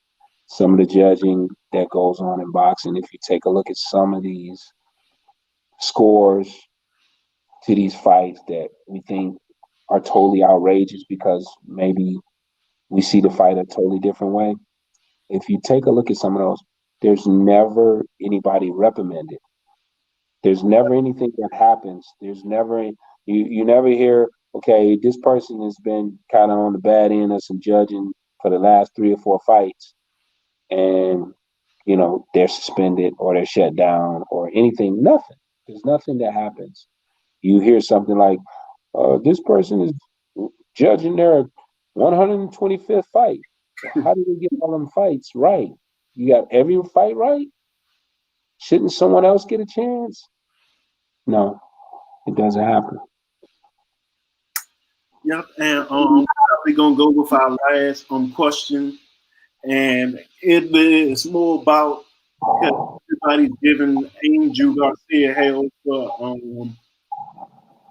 some of the judging that goes on in boxing, if you take a look at some of these scores to these fights that we think are totally outrageous because maybe we see the fight a totally different way. If you take a look at some of those, there's never anybody reprimanded. There's never anything that happens. There's never you never hear, okay, this person has been kind of on the bad end of some judging for the last 3 or 4 fights, and they're suspended or they're shut down or anything. Nothing. There's nothing that happens. You hear something like, this person is judging their 125th fight. How did they get all them fights right? You got every fight right? Shouldn't someone else get a chance? No, it doesn't happen. Yep, and we're gonna go with our last question, and it is more about everybody's giving Angel Garcia hell for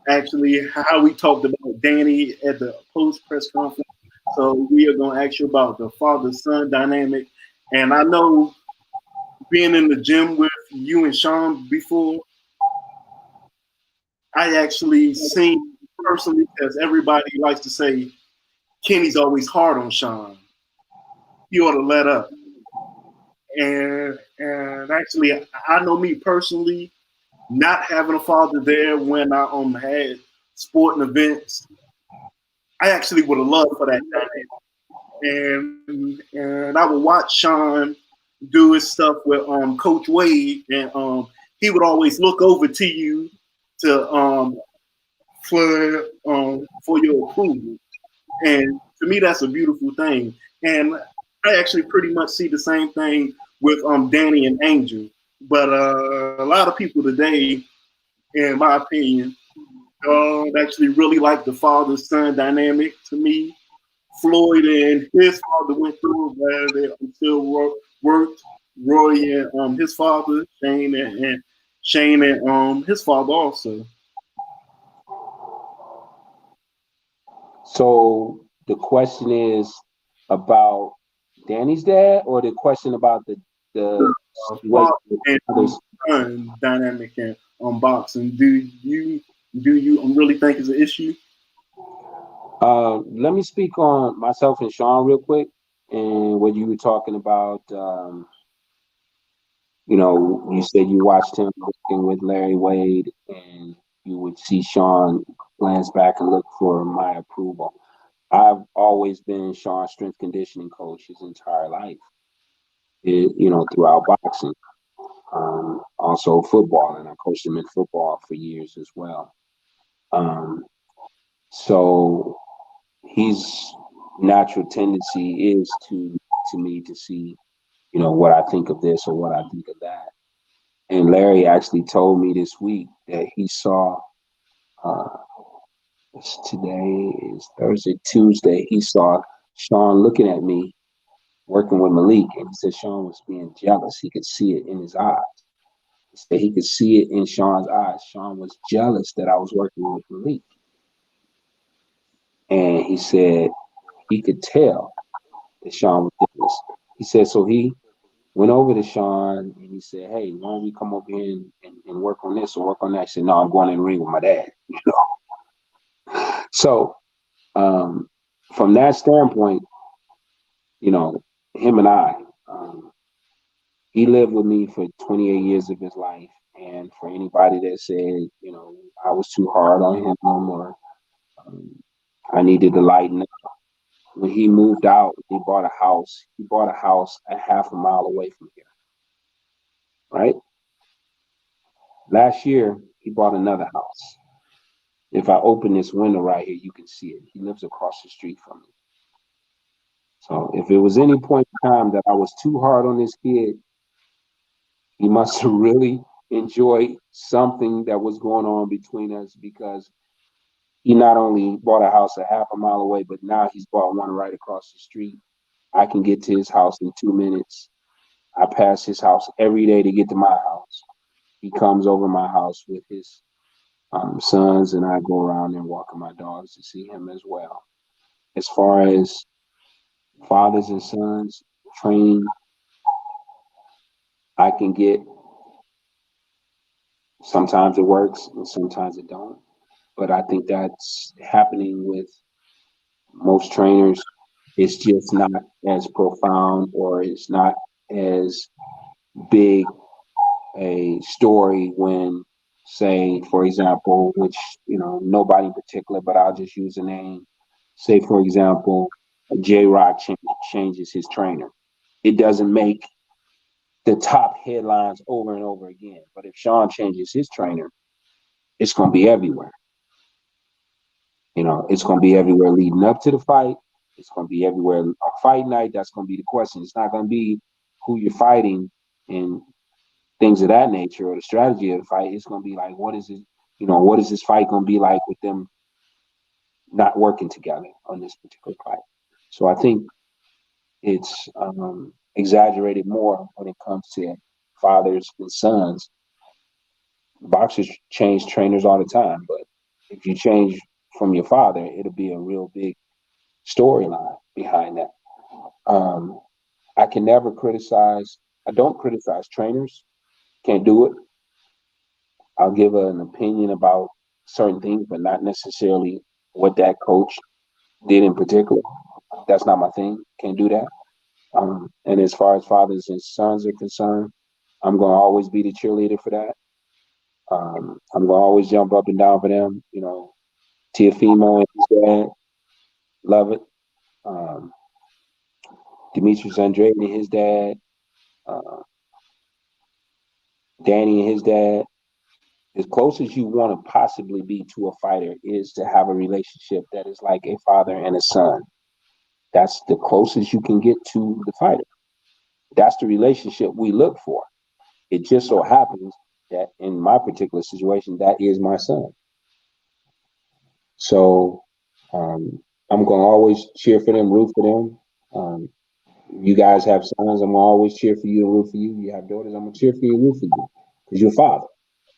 actually how we talked about Danny at the post press conference. So we are gonna ask you about the father-son dynamic, and I know being in the gym with you and Sean before, I actually seen personally, because everybody likes to say Kenny's always hard on Sean. He ought to let up. And actually, I know me personally, not having a father there when I had sporting events, I actually would have loved for that dynamic. And I would watch Sean do his stuff with Coach Wade, and he would always look over to you to for your approval. And to me, that's a beautiful thing. And I actually pretty much see the same thing with Danny and Angel. But a lot of people today, in my opinion, actually really like the father-son dynamic. To me, Floyd and his father went through it, where they still worked. Roy and his father, Shane, and Shane and his father also. So the question is about Danny's dad, or the question about the father and son dynamic and boxing. Do you really think is an issue? Let me speak on myself and Sean real quick, and what you were talking about. You said you watched him working with Larry Wade, and you would see Sean glance back and look for my approval. I've always been Sean's strength conditioning coach his entire life, throughout boxing. Also football, and I coached him in football for years as well. So his natural tendency is to me to see, what I think of this or what I think of that. And Larry actually told me this week that he saw, today is Thursday, Tuesday, he saw Sean looking at me working with Malik, and he said Sean was being jealous. He could see it in his eyes. He said he could see it in Sean's eyes. Sean was jealous that I was working with Malik. And he said he could tell that Sean was jealous. He said, so he went over to Sean and he said, hey, why don't we come over here and work on this or work on that? He said, no, I'm going in the ring with my dad. So from that standpoint, him and I, he lived with me for 28 years of his life. And for anybody that said, I was too hard on him or I needed to lighten up, when he moved out, he bought a house. He bought a house a half a mile away from here. Right? Last year, he bought another house. If I open this window right here, you can see it. He lives across the street from me. So if it was any point in time that I was too hard on this kid, he must have really enjoyed something that was going on between us, because he not only bought a house a half a mile away, but now he's bought one right across the street. I can get to his house in 2 minutes. I pass his house every day to get to my house. He comes over my house with his sons, and I go around and walking my dogs to see him as well. As far as fathers and sons training, I can get. Sometimes it works, and sometimes it don't. But I think that's happening with most trainers. It's just not as profound, or it's not as big a story when, say, for example, which, nobody in particular, but I'll just use a name. Say, for example, J-Rock changes his trainer. It doesn't make the top headlines over and over again. But if Sean changes his trainer, it's going to be everywhere. It's going to be everywhere leading up to the fight. It's going to be everywhere on fight night. That's going to be the question. It's not going to be who you're fighting and things of that nature, or the strategy of the fight. It's going to be like, what is it? What is this fight going to be like with them not working together on this particular fight? So I think it's exaggerated more when it comes to fathers and sons. Boxers change trainers all the time, but if you change from your father, it'll be a real big storyline behind that. I can never criticize. I don't criticize trainers. Can't do it. I'll give an opinion about certain things, but not necessarily what that coach did in particular. That's not my thing. Can't do that. And as far as fathers and sons are concerned, I'm going to always be the cheerleader for that. I'm going to always jump up and down for them. Teofimo and his dad, love it. Demetrius Andrade and his dad, uh, Danny and his dad. As close as you want to possibly be to a fighter is to have a relationship that is like a father and a son. That's the closest you can get to the fighter. That's the relationship we look for. It just so happens that in my particular situation, that is my son. So I'm going to always cheer for them, root for them. You guys have sons, I'm going to always cheer for you and root for you. You have daughters, I'm going to cheer for you and root for you because you're a father.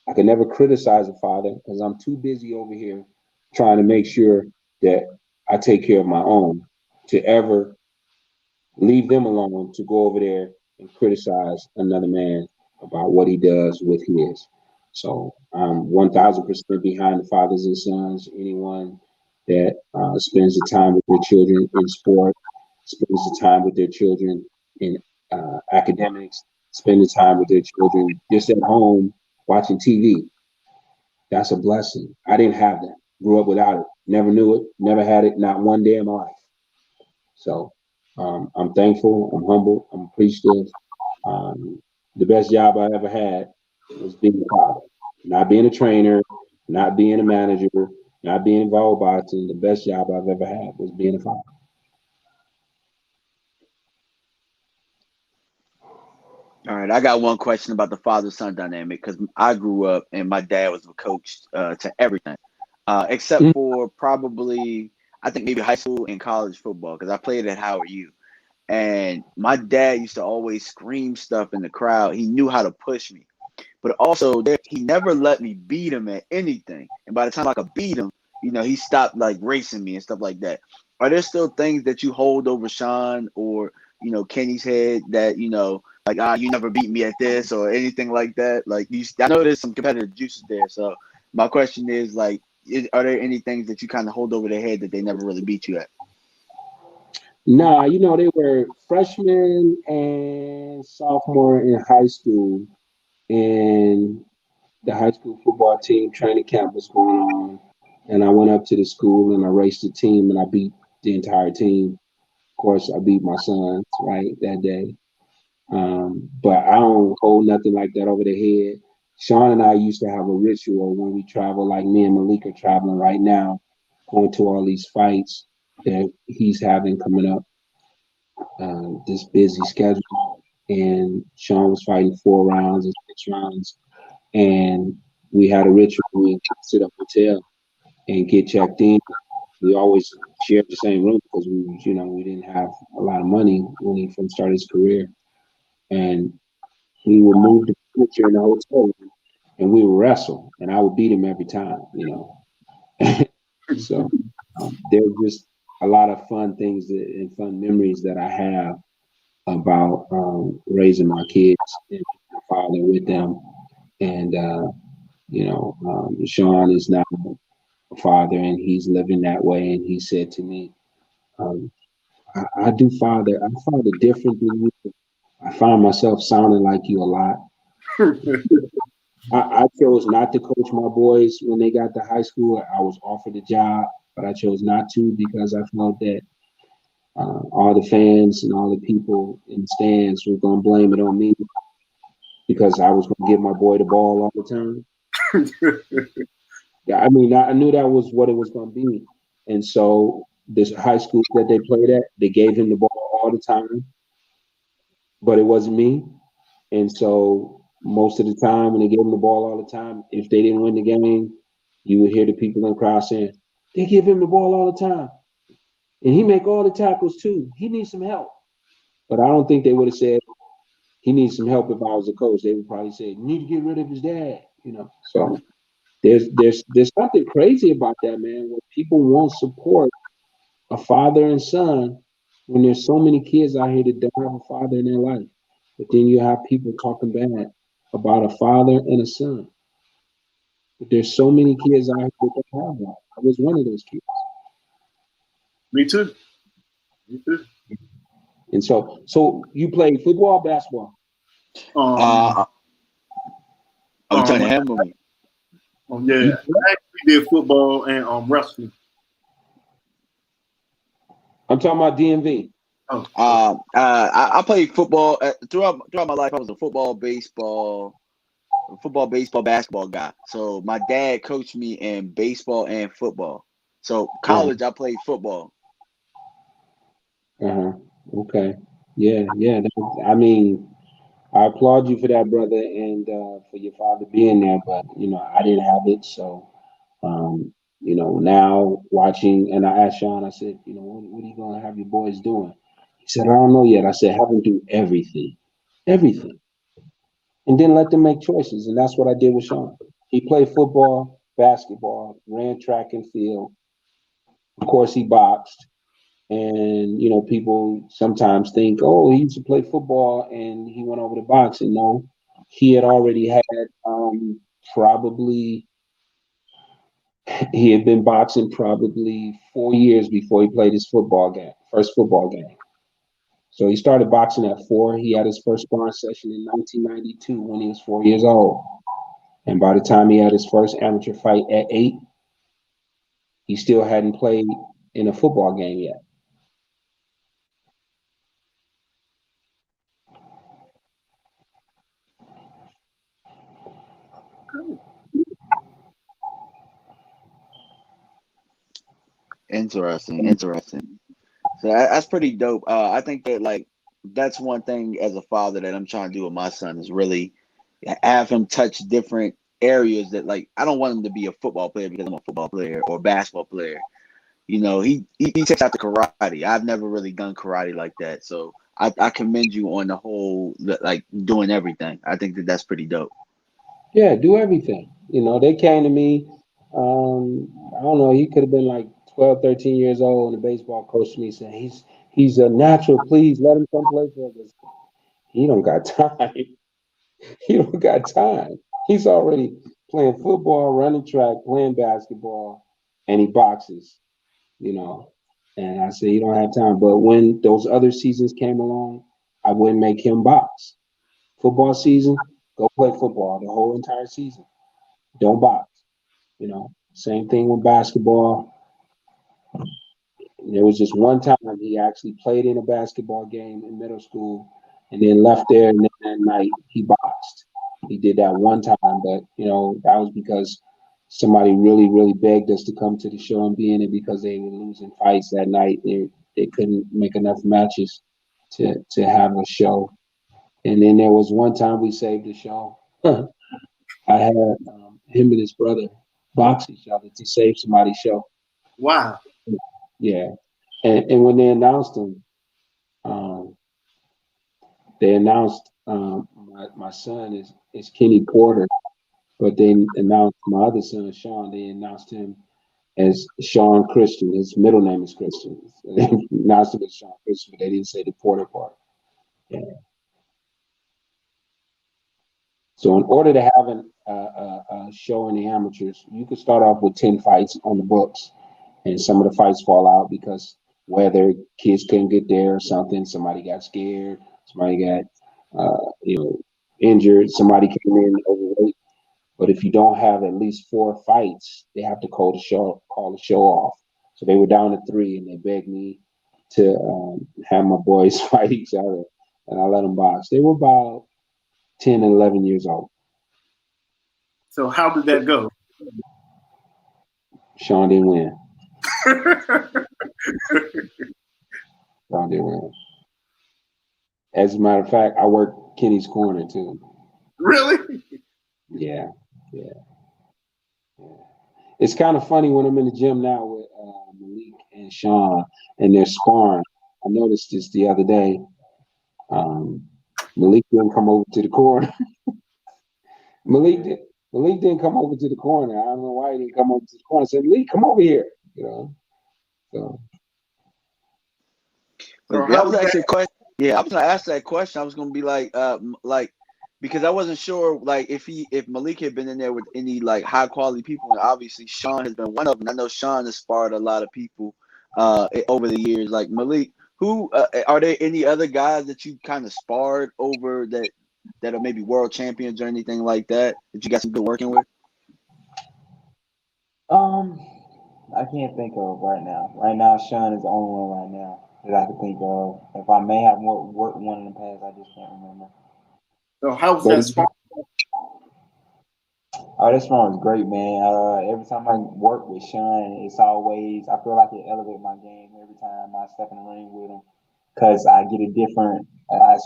I can never criticize a father because I'm too busy over here trying to make sure that I take care of my own to ever leave them alone to go over there and criticize another man about what he does with his. So I'm 1,000% behind the fathers and sons. Anyone that spends the time with their children in sport, spends the time with their children in academics, spend the time with their children just at home watching TV. That's a blessing. I didn't have that. Grew up without it. Never knew it. Never had it. Not one day in my life. So I'm thankful. I'm humble. I'm appreciative. The best job I ever had was being a father, not being a trainer, not being a manager, not being involved with boxing. The best job I've ever had was being a father. All right, I got one question about the father-son dynamic because I grew up and my dad was a coach to everything, except for probably I think maybe high school and college football because I played at Howard U. And my dad used to always scream stuff in the crowd. He knew how to push me, but also he never let me beat him at anything. And by the time I could beat him, he stopped like racing me and stuff like that. Are there still things that you hold over Sean or Kenny's head that like you never beat me at this or anything like that? Like I know there's some competitive juices there. So my question is like, are there any things that you kind of hold over their head that they never really beat you at? Nah, they were freshmen and sophomore in high school, and the high school football team training camp was going on, and I went up to the school and I raced the team and I beat the entire team. Of course, I beat my sons right that day. But I don't hold nothing like that over the head. Sean and I used to have a ritual when we travel, like me and Malik are traveling right now, going to all these fights that he's having coming up, this busy schedule. And Sean was fighting 4 rounds and 6 rounds. And we had a ritual. We sit up hotel and get checked in. We always shared the same room because we didn't have a lot of money when he first started his career, and we would move the furniture in the hotel room, and we would wrestle, and I would beat him every time. So there's just a lot of fun things and fun memories that I have about raising my kids and my father with them. And Sean is now a father, and he's living that way. And he said to me, um, I father different than you. I find myself sounding like you a lot. I chose not to coach my boys when they got to high school. I was offered a job, but I chose not to because I felt that all the fans and all the people in the stands were going to blame it on me because I was going to give my boy the ball all the time. Yeah, I mean, I knew that was what it was going to be. And so this high school that they played at, they gave him the ball all the time, but it wasn't me. And so most of the time when they gave him the ball all the time, if they didn't win the game, you would hear the people in the crowd saying, they give him the ball all the time. And he make all the tackles too. He needs some help. But I don't think they would have said he needs some help if I was a coach. They would probably say, you need to get rid of his dad. So there's something crazy about that, man, when people won't support a father and son when there's so many kids out here that don't have a father in their life. But then you have people talking bad about a father and a son. But there's so many kids out here that don't have one. I was one of those kids. Me too. And so you played football, basketball? Are we talking to him or me? Yeah, I actually did football and wrestling. I'm talking about DMV. I played football throughout my life. I was a football, baseball, basketball guy. So my dad coached me in baseball and football. So college, I played football. Okay. Yeah. I mean, I applaud you for that, brother, and for your father being there. But I didn't have it, so now watching, and I asked Sean. I said, what are you gonna have your boys doing? He said, I don't know yet. I said, have them do everything, and then let them make choices. And that's what I did with Sean. He played football, basketball, ran track and field. Of course, he boxed. And people sometimes think, oh, he used to play football and he went over to boxing. No, he had already had probably he had been boxing probably 4 years before he played his first football game. So he started boxing at 4. He had his first sparring session in 1992 when he was 4 years old. And by the time he had his first amateur fight at 8, he still hadn't played in a football game yet. Interesting. So that's pretty dope. I think that that's one thing as a father that I'm trying to do with my son is really have him touch different areas that I don't want him to be a football player because I'm a football player or basketball player. He takes after karate. I've never really done karate like that. So I commend you on the whole doing everything. I think that's pretty dope. Yeah, do everything. They came to me. I don't know. He could have been like 12, 13 years old, and the baseball coach to me said, he's a natural. Please let him come play for us. He don't got time. He don't got time. He's already playing football, running track, playing basketball, and he boxes. And I said, you don't have time. But when those other seasons came along, I wouldn't make him box. Football season, go play football the whole entire season. Don't box. Same thing with basketball. There was just one time he actually played in a basketball game in middle school and then left there, and then that night he boxed. He did that one time, but that was because somebody really, really begged us to come to the show and be in it because they were losing fights that night. They couldn't make enough matches to have a show. And then there was one time we saved the show. I had him and his brother box each other to save somebody's show. Wow. Yeah, and when they announced him, um, they announced my son is Kenny Porter, but they announced my other son Sean. They announced him as Sean Christian. His middle name is Christian. They announced him as Sean Christian, but they didn't say the Porter part. Yeah. So in order to have a show in the amateurs, you could start off with 10 fights on the books, and some of the fights fall out because whether kids couldn't get there or something, somebody got scared, somebody got injured, somebody came in overweight. But if you don't have at least 4 fights, they have to call the show off. So they were down to 3, and they begged me to have my boys fight each other, and I let them box. They were about 10 and 11 years old. So how did that go? Sean didn't win. Sean didn't win. As a matter of fact, I worked Kenny's corner too. Really? Yeah. It's kind of funny when I'm in the gym now with Malik and Sean, and they're sparring. I noticed this the other day. Malik didn't come over to the corner. Malik didn't come over to the corner. I don't know why he didn't come over to the corner. I said, Malik, come over here. So. That was actually a question. Yeah, I was gonna ask that question. I was gonna be like because I wasn't sure like if Malik had been in there with any like high quality people, and obviously Sean has been one of them. I know Sean has sparred a lot of people over the years. Like Malik, who are there any other guys that you kind of sparred over that are maybe world champions or anything like that you guys have been working with? I can't think of right now. Right now, Sean is the only one right now that I can think of. If I may have worked one in the past, I just can't remember. So how's that spot? Oh, this one was great, man. Every time I work with Sean, it's always I feel like it elevates my game every time I step in the ring with him, because I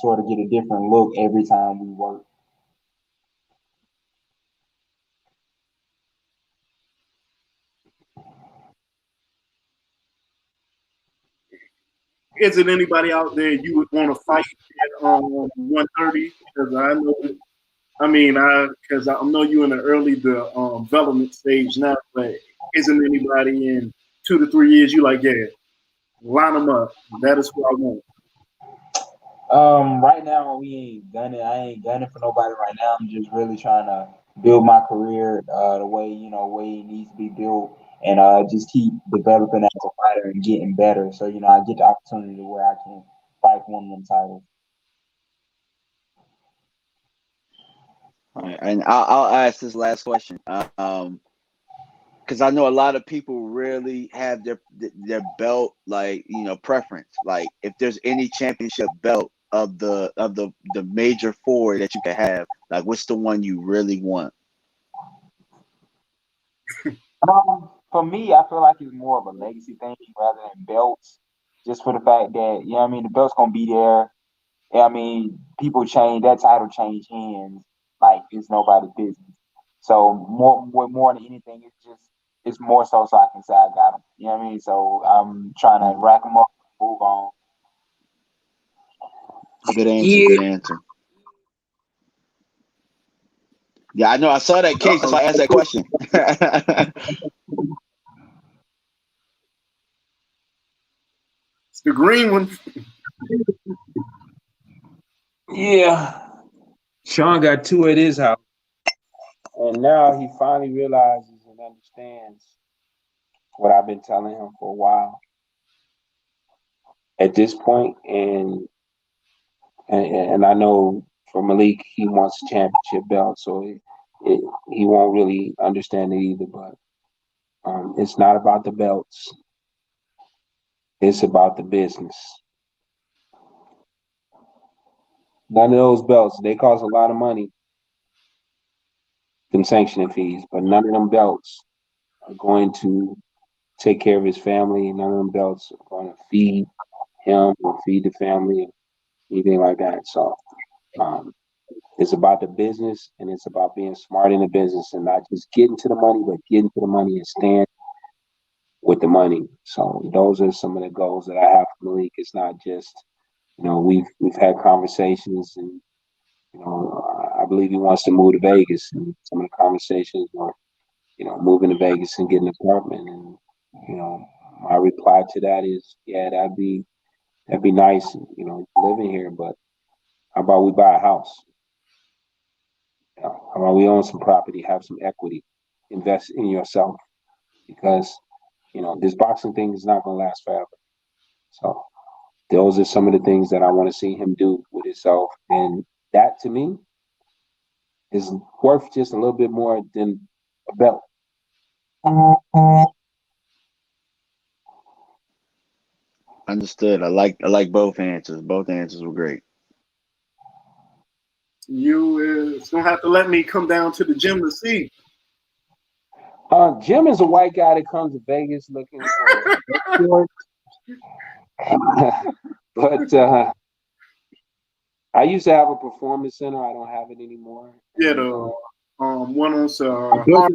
sort of get a different look every time we work. Is it anybody out there you would want to fight at 130? Because I know, because I know you in the early development stage now, but isn't anybody in 2 to 3 years you like, yeah, line them up. That is what I want. Right now we ain't gunning. I ain't gunning for nobody right now. I'm just really trying to build my career the way it needs to be built, and just keep developing as a fighter and getting better. So I get the opportunity where I can fight for one of them titles. All right, and I'll ask this last question. Because I know a lot of people really have their belt preference. Like if there's any championship belt of the major 4 that you can have, like what's the one you really want? For me, I feel like it's more of a legacy thing rather than belts. Just for the fact that the belt's gonna be there. People change, that title change hands like it's nobody's business. So more than anything, it's more so I can say I got them. You know what I mean? So I'm trying to rack them up, move on. Good answer. Yeah, I know. I saw that case, so I asked that question. It's the green one. Yeah. Sean got 2 at his house. And now he finally realizes and understands what I've been telling him for a while. At this point, and I know for Malik, he wants a championship belt, so he won't really understand it either. But it's not about the belts; it's about the business. None of those belts, they cost a lot of money, them sanctioning fees, but none of them belts are going to take care of his family. None of them belts are going to feed him or feed the family, anything like that. So It's about the business, and it's about being smart in the business and not just getting to the money, but getting to the money and stand with the money. So those are some of the goals that I have for Malik. It's not just, we've had conversations, and I believe he wants to move to Vegas, and some of the conversations were, moving to Vegas and getting an apartment. And my reply to that is, yeah, that'd be nice, living here, but how about we buy a house? How about we own some property, have some equity, invest in yourself, because this boxing thing is not going to last forever. So those are some of the things that I want to see him do with himself, and that to me is worth just a little bit more than a belt. Understood. I like both answers. Both answers were great. You gonna have to let me come down to the gym to see. Jim is a white guy that comes to Vegas looking for but I used to have a performance center. I don't have it anymore. Yeah, the one on I built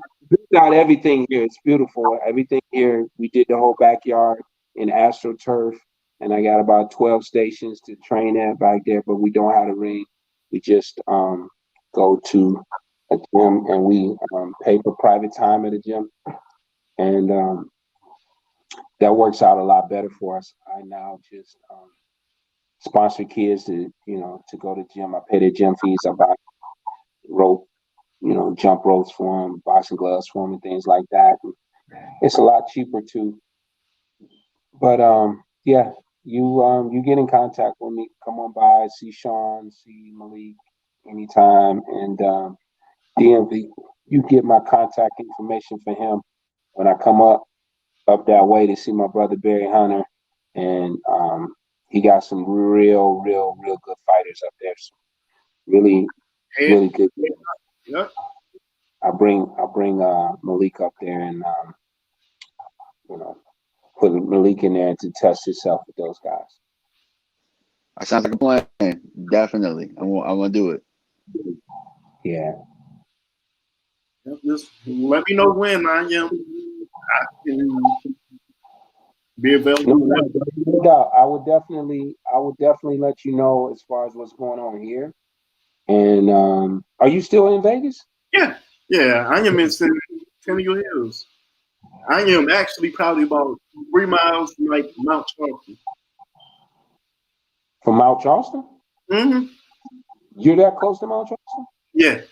out everything here. It's beautiful. Everything here. We did the whole backyard in AstroTurf, and I got about 12 stations to train at back there. But we don't have a ring. We just go to a gym, and we pay for private time at a gym, and that works out a lot better for us. I now just sponsor kids to go to gym. I pay their gym fees. I buy rope, jump ropes for them, boxing gloves for them, and things like that. And it's a lot cheaper too. But yeah, you get in contact with me. Come on by, see Sean, see Malik anytime, and DMV. You get my contact information for him when I come up that way to see my brother Barry Hunter, and he got some real good fighters up there. So really good. Yep. I bring Malik up there, and put Malik in there to test himself with those guys. That sounds like a plan. Definitely. I want to do it. Yeah. Just let me know when I can be available. No doubt. I would definitely let you know as far as what's going on here. And are you still in Vegas? Yeah, I am in Centennial Hills. I am actually probably about 3 miles from like Mount Charleston. From Mount Charleston? Mm-hmm. You're that close to Mount Charleston? Yeah.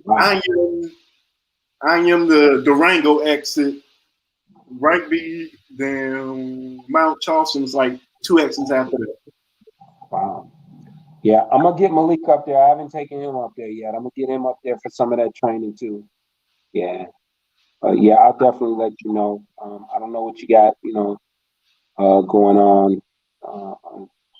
Wow. I am the Durango exit. Right then Mount Charleston is like 2 exits after that. Wow. Yeah, I'm gonna get Malik up there. I haven't taken him up there yet. I'm gonna get him up there for some of that training too. Yeah. Yeah, I'll definitely let you know. I don't know what you got, going on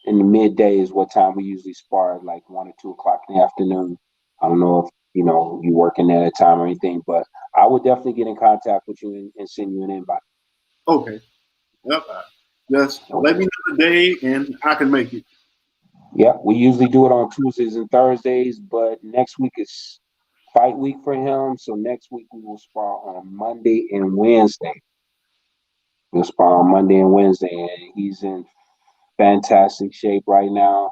in the midday is what time we usually spar, like 1 or 2 o'clock in the afternoon. I don't know if you working at a time or anything, but I would definitely get in contact with you and send you an invite. Okay. Yep. Just let me know the day and I can make it. Yeah, we usually do it on Tuesdays and Thursdays, but next week is fight week for him. So next week we will spar on Monday and Wednesday. We'll spar on Monday and Wednesday, and he's in fantastic shape right now.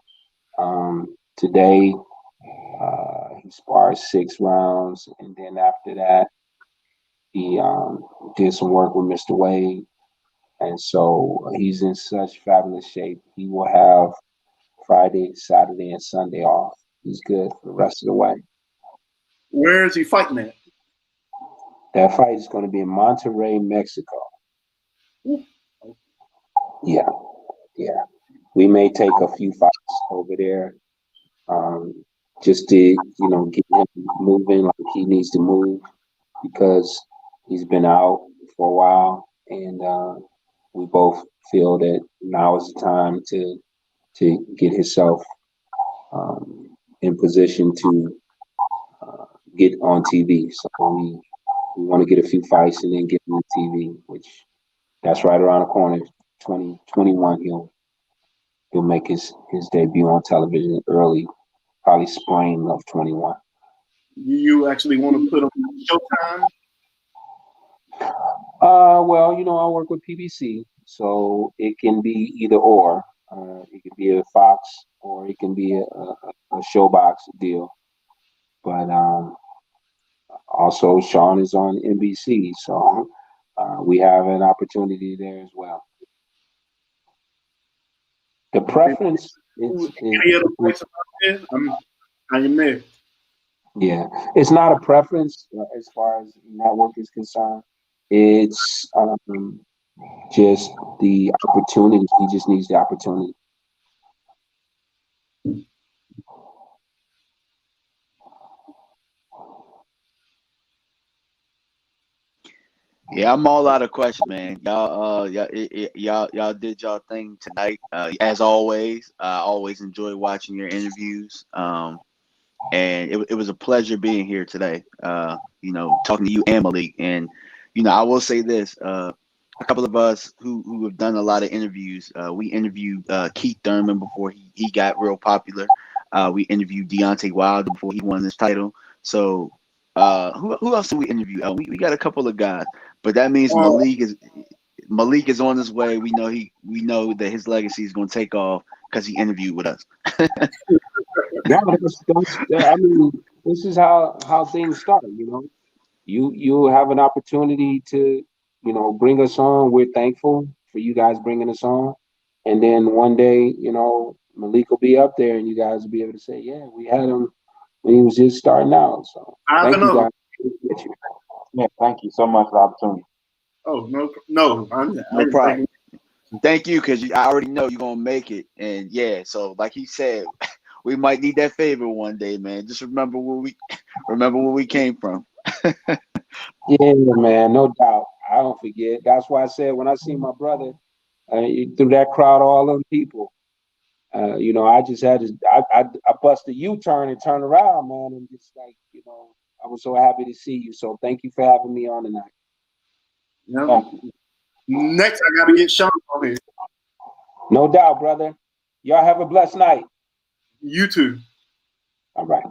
Today, he sparred 6 rounds, and then after that, he did some work with Mr. Wade, and so he's in such fabulous shape. He will have Friday, Saturday, and Sunday off. He's good for the rest of the way. Where is he fighting at? That fight is going to be in Monterrey, Mexico. Yeah. We may take a few fights over there, just to get him moving like he needs to move, because he's been out for a while, and we both feel that now is the time to get himself in position to get on TV. So we want to get a few fights and then get on TV, which that's right around the corner. 2021, he'll make his debut on television early probably spring of 21. You actually want to put on Showtime? Well, I work with PBC, so it can be either or. It can be a Fox or it can be a Showbox deal. But also, Sean is on NBC, so we have an opportunity there as well. The preference is Any other place out there? I am there. yeah, it's not a preference as far as network is concerned. It's just the opportunity. He just needs the opportunity. Yeah, I'm all out of questions, man. Y'all did y'all thing tonight. As always, I always enjoy watching your interviews. And it was a pleasure being here today. Talking to you and Malik. And I will say this: a couple of us who have done a lot of interviews. We interviewed Keith Thurman before he got real popular. We interviewed Deontay Wilder before he won this title. So who else did we interview? We got a couple of guys, but that means Malik is on his way. We know that his legacy is going to take off because he interviewed with us. Yeah, I mean, this is how things start. You have an opportunity to bring us on. We're thankful for you guys bringing us on, and then one day Malik will be up there, and you guys will be able to say, "Yeah, we had him when he was just starting out." So thank you guys. Yeah, thank you so much for the opportunity. Oh no, No problem. Thank you, because I already know you're gonna make it, and yeah. So like he said, we might need that favor one day, man. Just remember where we came from. Yeah, man, no doubt. I don't forget. That's why I said when I see my brother through that crowd, all them people, I just had to. I bust a U-turn and turn around, man, and just like I was so happy to see you. So thank you for having me on tonight. Yeah. Next, I gotta get Sean on here. No doubt, brother. Y'all have a blessed night. You too. All right.